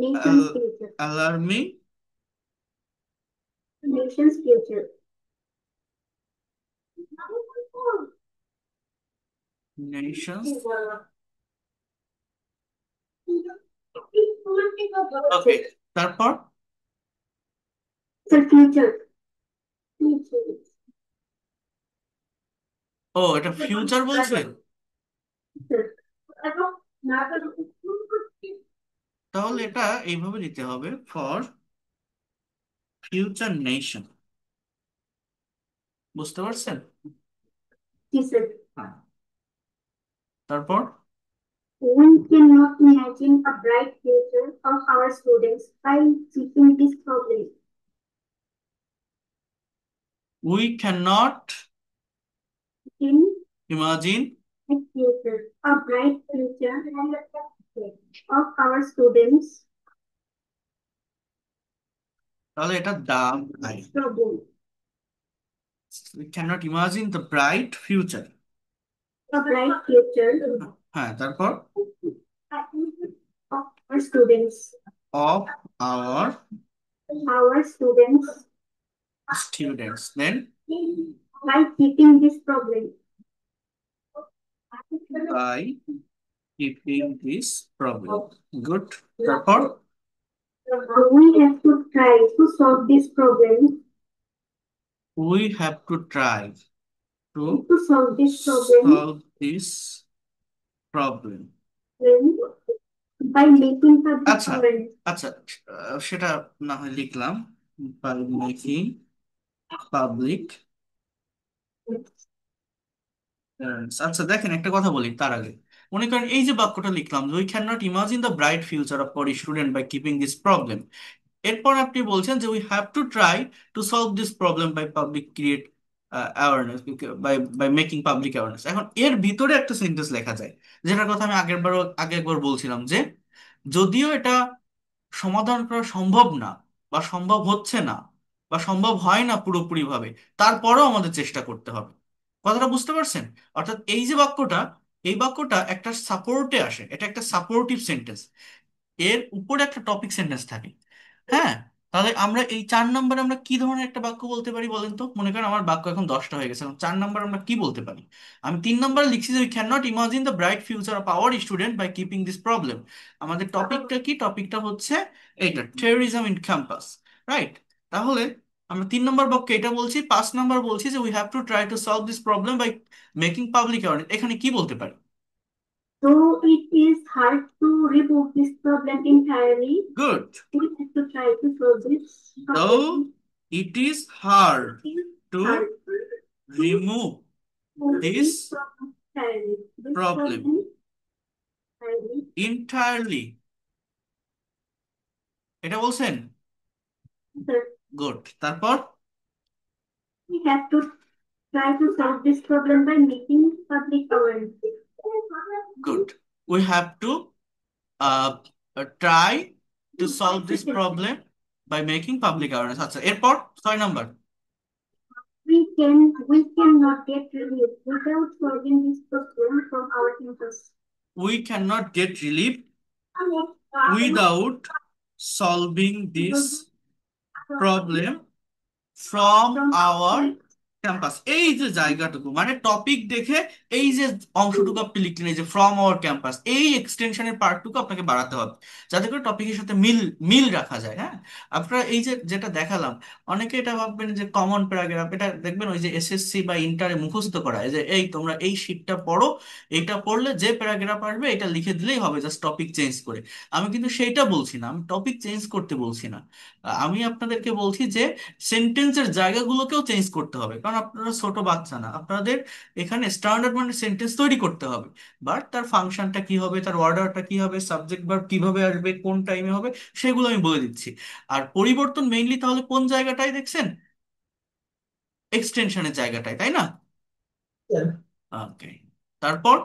nation's al- future. alarming Nation's future. nations. Okay, তারপর The future. Future. ও এটা future বলছেন, তাহলে এটা এইভাবে দিতে হবে, for future nation. বুঝতে পারছেন? Future. হ্যাঁ। তারপর We cannot imagine a bright future of our students by keeping this problem. we cannot In imagine, a future, a bright future of our students তাহলে এটা দাম নাই, problem. we cannot imagine the bright future. A bright future হ্যাঁ, তারপর of our students. of our Our students students, then by keeping this problem. by keeping this problem. Good. তারপর We have to try to solve this problem. we have to try to To solve this problem solve this problem. by making public আচ্ছা awareness. আচ্ছা, সেটা না হয় লিখলাম, by making public awareness. আচ্ছা দেখেন, একটা কথা বলি তার আগে, মনে করেন এই যে বাক্যটা লিখলাম, we can not imagine the bright future of our student by keeping this problem. এরপর আপনি বলছেন যে we have to try to solve this problem by public create awareness, by making public awareness. এখন এর ভিতরে একটা সেন্টেন্স লেখা যায়, যেটার কথা আমি আগে একবার বলছিলাম, যে যদিও এটা সমাধান করা সম্ভব না, বা সম্ভব হচ্ছে না, বা সম্ভব হয় না পুরোপুরিভাবে, তারপরেও আমাদের চেষ্টা করতে হবে। কথাটা বুঝতে পারছেন? অর্থাৎ এই যে বাক্যটা, এই বাক্যটা একটা সাপোর্টে আসে, এটা একটা সাপোর্টিভ সেন্টেন্স, এর উপরে একটা টপিক সেন্টেন্স থাকে। হ্যাঁ, তাহলে আমরা এই 4 নম্বরে আমরা কি ধরনের একটা বাক্য বলতে পারি বলেন তো? মনে করেন আমার বাক্য এখন 10টা হয়ে গেছে, এখন 4 নম্বর আমরা কি বলতে পারি? আমি 3 নম্বরে লিখছি যে we can not imagine the bright future of our student by keeping this problem. আমাদের টপিকটা কি? টপিকটা হচ্ছে এইটা, টেররিজম ইন ক্যাম্পাস, রাইট? তাহলে আমরা 3 নম্বর বাক্যে এটা বলছি, 5 নম্বর বলছি যে we have to try to solve this problem by making public awareness. এখানে কি বলতে পারি? Though it is hard to remove this problem entirely, good. we have to try to solve this Though problem. it is hard It is hard to to remove remove this this problem entirely. This problem problem entirely. entirely, এটা বলছেন? Sir, good. তারপর we have to try to solve this problem by making public awareness. Good, we have to try to solve this problem by making public awareness. আচ্ছা, এরপর 6 number, We cannot get relief without solving this problem from our campus. We can not get relief without solving this problem from From our campus. এই যে জায়গাটুকু, মানে topic দেখে এই যে অংশটুকু আপনি লিখলেন, এই যে ফ্রম আওয়ার ক্যাম্পাস, এই এক্সটেনশনের পার্টটুকু আপনাকে বাড়াতে হবে, যাতে করে টপিকের সাথে মিল মিল রাখা যায়। হ্যাঁ, আপনারা এই যে যেটা দেখালাম, অনেকে এটা ভাববেন যে কমন প্যারাগ্রাফ, এটা দেখবেন ওই যে এসএসসি বা ইন্টারে মুখস্থ করা, এই যে এই তোমরা এই শিটটা পড়ো, এইটা পড়লে যে প্যারাগ্রাফ আসবে এটা লিখে দিলেই হবে, জাস্ট টপিক চেঞ্জ করে। আমি কিন্তু সেইটা বলছি না, আমি টপিক চেঞ্জ করতে বলছি না। আমি আপনাদেরকে বলছি যে সেন্টেন্সের জায়গাগুলোকেও চেঞ্জ করতে হবে, কারণ কারণ আপনারা ছোট বাচ্চা না, আপনাদের এখানে স্ট্যান্ডার্ড মানে সেন্টেন্স তৈরি করতে হবে। বাট তার ফাংশনটা কি হবে, তার অর্ডারটা কি হবে, সাবজেক্ট ভার্ব কিভাবে আসবে, কোন টাইমে হবে, সেগুলো আমি বলে দিচ্ছি। আর পরিবর্তন মেইনলি তাহলে কোন জায়গাটায় দেখছেন? এক্সটেনশনের জায়গাটায়, তাই না? ওকে। তারপর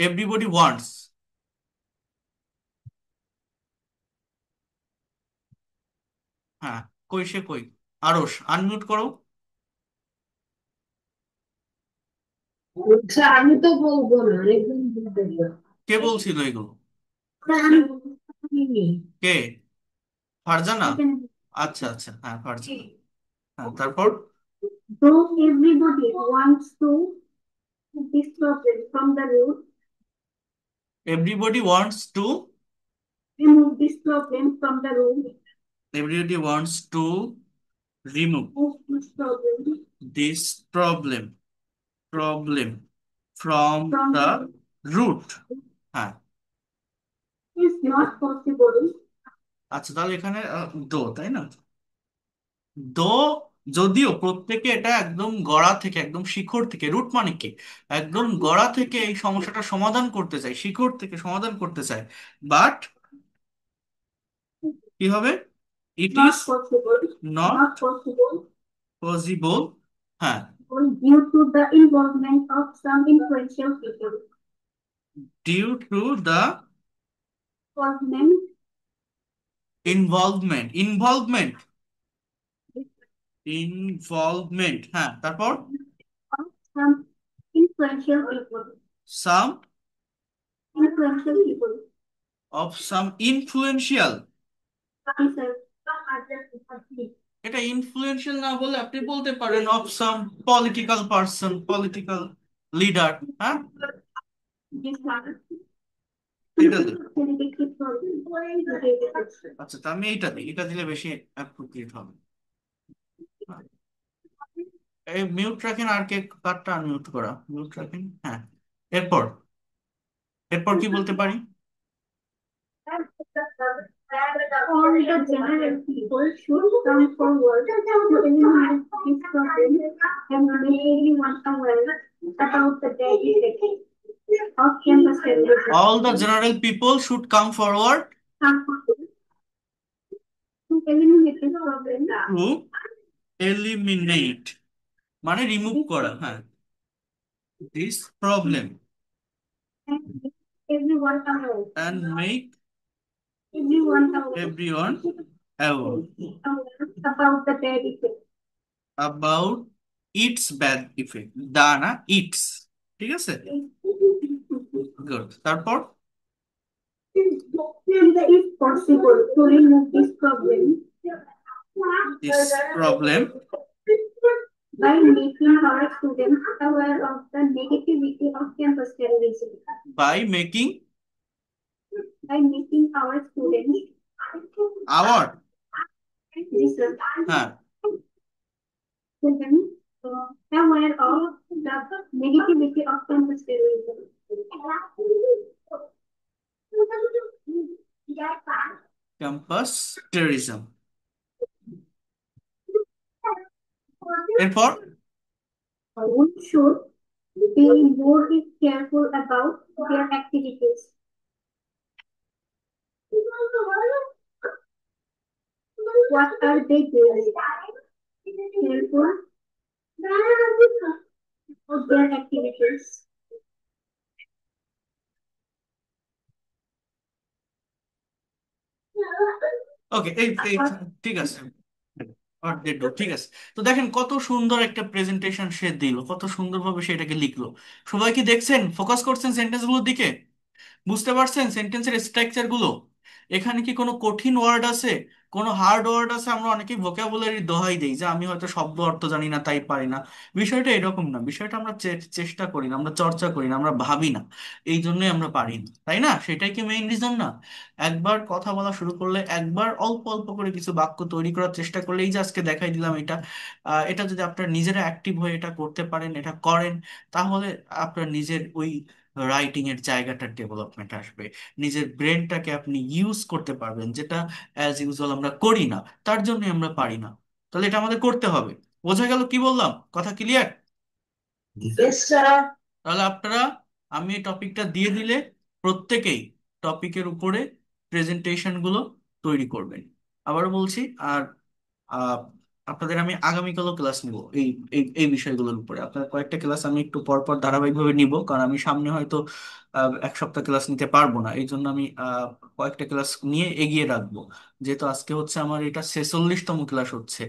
এভরিবডি ওয়ান্টস। হ্যাঁ, কই সে কই? আরশ, আনমিউট করো। আচ্ছা, আমি তো বলবো না, একদম বলবো না। কে বলছিল এগুলো? না, আমি বলিনি। কে? ফারজানা? এখানে আচ্ছা আচ্ছা, হ্যাঁ ফারজানা। হ্যাঁ, তারপর though everybody wants to this problem from the root, everybody wants to, remove this problem from the root, everybody wants to remove move this problem this problem, problem from from the the root root. হ্যাঁ। is not possible. আচ্ছা, তাহলে এখানে দো, তাই না? দো, যদিও প্রত্যেকে এটা একদম গোড়া থেকে, একদম শিকড় থেকে, রুট মানে কি, একদম গোড়া থেকে এই সমস্যাটা সমাধান করতে চায়, শিকড় থেকে সমাধান করতে চায়, বাট কি হবে? It is Not possible, not not possible, possible. হ্যাঁ, due to the involvement of some influential people. Due to the Involvement involvement, involvement, involvement. হ্যাঁ, তারপর of some influential people. Some, Influential people. Of some influential. Officer. এটা influential না বলে আপনি বলতে পারেন of some political person, political leader. হ্যাঁ, This one. এটা দিন। Dedicated for আচ্ছা, তা আমি এইটা দিই, এটা দিলে বেশি অ্যাপ্রোপ্রিয়েট হবে। হ্যাঁ। এই মিউট রাখেন, আর কে কার্ডটা আনমিউট করা, মিউট রাখেন। হ্যাঁ, এরপর, এরপর কি বলতে পারি? all the general people should come forward to eliminate this problem and make everyone aware about the bad effects of campus terrorism. All the general people should come forward Come forward to eliminate this problem to eliminate, মানে remove করা, হ্যাঁ, this problem, and make everyone aware. And make Everyone aware everyone aware about the bad effects. About its bad effect, দা না ইটস, ঠিক আছে? Good. তারপর And if possible, to remove this problem this problem by making our students aware of the negativity of campus terrorism. By making By making our students our. listen, হ্যাঁ, students aware of the negativity of campus terrorism. Campus terrorism. এরপর We should be more careful about their activities. What are they doing? Careful of their activities. ওকে, এই এই ঠিক আছে, What they do, ঠিক আছে। তো দেখেন কত সুন্দর একটা প্রেজেন্টেশন সে দিল, কত সুন্দরভাবে সেটাকে লিখলো। সবাই কি দেখছেন, ফোকাস করছেন সেন্টেন্স গুলোর দিকে? বুঝতে পারছেন সেন্টেন্সের স্ট্রাকচার গুলো? এখানে কি কোনো কঠিন ওয়ার্ড আছে, কোনো হার্ড ওয়ার্ড আছে? আমরা অনেকেই ভোকাবুলারি দোহাই দেই যে আমি হয়তো শব্দ অর্থ জানি না তাই পারি না। বিষয়টা এরকম না, বিষয়টা আমরা চেষ্টা করি না, আমরা চর্চা করি না, আমরা ভাবি না, এই জন্যই আমরা পারি না, তাই না? সেটাই কি মেইন রিজন না? একবার কথা বলা শুরু করলে, একবার অল্প অল্প করে কিছু বাক্য তৈরি করার চেষ্টা করলে, এই যে আজকে দেখাই দিলাম এটা, এটা যদি আপনার নিজেরা অ্যাক্টিভ হয়ে এটা করতে পারেন, এটা করেন, তাহলে আপনার নিজের ওই রাইটিং এর জায়গাটার ডেভেলপমেন্ট আসবে। নিজের ব্রেনটাকে আপনি ইউজ করতে পারবেন, যেটা অ্যাজ ইউজুয়াল আমরা করি না, তার জন্য আমরা পারি না। তাহলে এটা আমাদের করতে হবে। বোঝা গেল কি বললাম? কথা ক্লিয়ার? Yes, sir. তাহলে আপনারা, আমি এই টপিকটা দিয়ে দিলে প্রত্যেকেই টপিকের উপরে প্রেজেন্টেশন গুলো তৈরি করবেন। আবারও বলছি। আর আহ, আপনাদের আমি আগামীকালও ক্লাস নিব এই এই এই বিষয়গুলোর উপরে। আপনার কয়েকটা ক্লাস আমি একটু পর পর ধারাবাহিকভাবে নিব, কারণ আমি সামনে হয়তো এক সপ্তাহ ক্লাস নিতে পারবো না। এই জন্য আমি কয়েকটা ক্লাস নিয়ে এগিয়ে রাখবো। যেহেতু আজকে হচ্ছে আমার এটা 46তম ক্লাস হচ্ছে,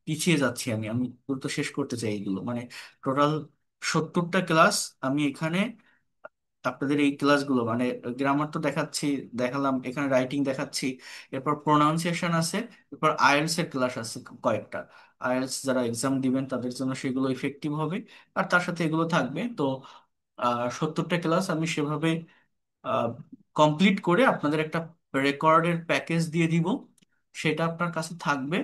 পিছিয়ে যাচ্ছি আমি। আমি দ্রুত শেষ করতে চাই এগুলো, মানে টোটাল 70টা ক্লাস আমি এখানে আপনাদের এই ক্লাসগুলো, মানে গ্রামার তো দেখাচ্ছি, দেখালাম, এখানে রাইটিং দেখাচ্ছি, এরপর প্রোনাউন্সিয়েশন আছে, এরপর আইএলটিএস এর ক্লাস আছে কয়েকটা। আইএলটিএস যারা এক্সাম দিবেন তাদের জন্য সেগুলো ইফেক্টিভ হবে, আর তার সাথে এগুলো থাকবে। তো 70টা ক্লাস আমি সেভাবে কমপ্লিট করে আপনাদের একটা রেকর্ডের প্যাকেজ দিয়ে দিব। সেটা আপনার কাছে থাকবে।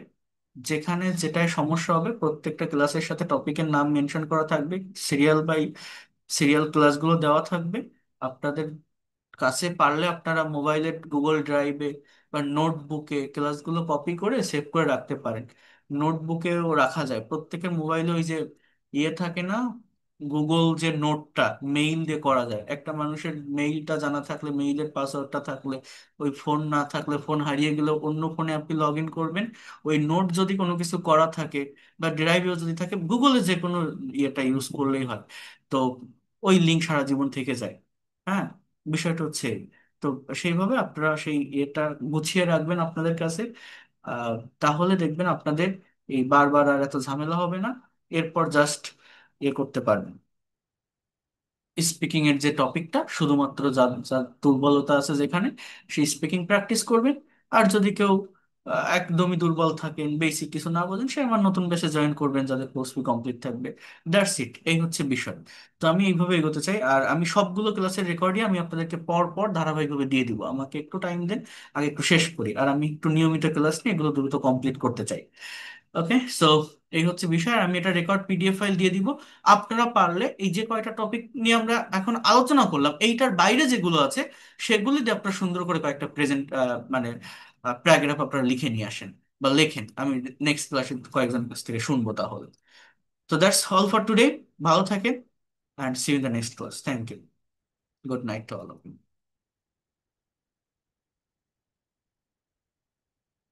যেখানে যেটায় সমস্যা হবে প্রত্যেকটা ক্লাসের সাথে টপিকের নাম মেনশন করা থাকবে, সিরিয়াল বাই সিরিয়াল ক্লাসগুলো দেওয়া থাকবে। আপনাদের কাছে পারলে আপনারা মোবাইলের গুগল ড্রাইভে বা নোটবুকে ক্লাসগুলো কপি করে সেভ করে রাখতে পারেন। নোটবুকেও রাখা যায়, প্রত্যেকের মোবাইলে ওই যে ইয়ে থাকে না, গুগল যে নোটটা মেইল দিয়ে করা যায়। একটা মানুষের মেইলটা জানা থাকলে, মেইলের পাসওয়ার্ডটা থাকলে, ওই ফোন না থাকলে, ফোন হারিয়ে গেলে অন্য ফোনে আপনি লগ ইন করবেন। ওই নোট যদি কোনো কিছু করা থাকে বা ড্রাইভেও যদি থাকে, গুগলে যে কোনো ইয়েটা ইউজ করলেই হয়। তো ওই লিঙ্ক সারা জীবন থেকে যায়। হ্যাঁ, বিষয়টা হচ্ছে এই। তো সেইভাবে আপনারা সেই এটা গুছিয়ে রাখবেন আপনাদের কাছে। আহ, তাহলে দেখবেন আপনাদের এই বারবার আর এত ঝামেলা হবে না। এরপর জাস্ট ইয়ে করতে পারবেন, স্পিকিং এর যে টপিকটা, শুধুমাত্র যার যার দুর্বলতা আছে যেখানে, সেই স্পিকিং প্র্যাকটিস করবেন। আর যদি কেউ একদমই দুর্বল থাকেন, বেসিক কিছু না বোঝেন, সে আমার নতুন বেসে জয়েন করবেন, যাদের কোর্স ফি কমপ্লিট থাকবে। দ্যাটস ইট, এই হচ্ছে বিষয়। তো আমি এইভাবে এগোতে চাই, আর আমি সবগুলো ক্লাসের রেকর্ডই আমি আপনাদেরকে পর পর ধারাবাহিকভাবে দিয়ে দিব। আমাকে একটু টাইম দেন, আগে একটু শেষ করি। আর আমি একটু নিয়মিত ক্লাস নিয়ে এগুলো দ্রুত কমপ্লিট করতে চাই। ওকে, সো এই হচ্ছে বিষয়। আর আমি এটা রেকর্ড পিডিএফ ফাইল দিয়ে দিব। আপনারা পারলে এই যে কয়টা টপিক নিয়ে আমরা এখন আলোচনা করলাম, এইটার বাইরে যেগুলো আছে সেগুলি দিয়ে আপনারা সুন্দর করে কয়েকটা প্রেজেন্ট, মানে প্যারাগ্রাফ আপনারা লিখে নিয়ে আসেন বা লেখেন। আমি নেক্সট ক্লাসে কয়েকজন কাছ থেকে শুনবো তাহলে। তো দ্যাটস অল ফর টুডে। ভালো থাকেন, and see you in the next class. Thank you. Good night to all of you.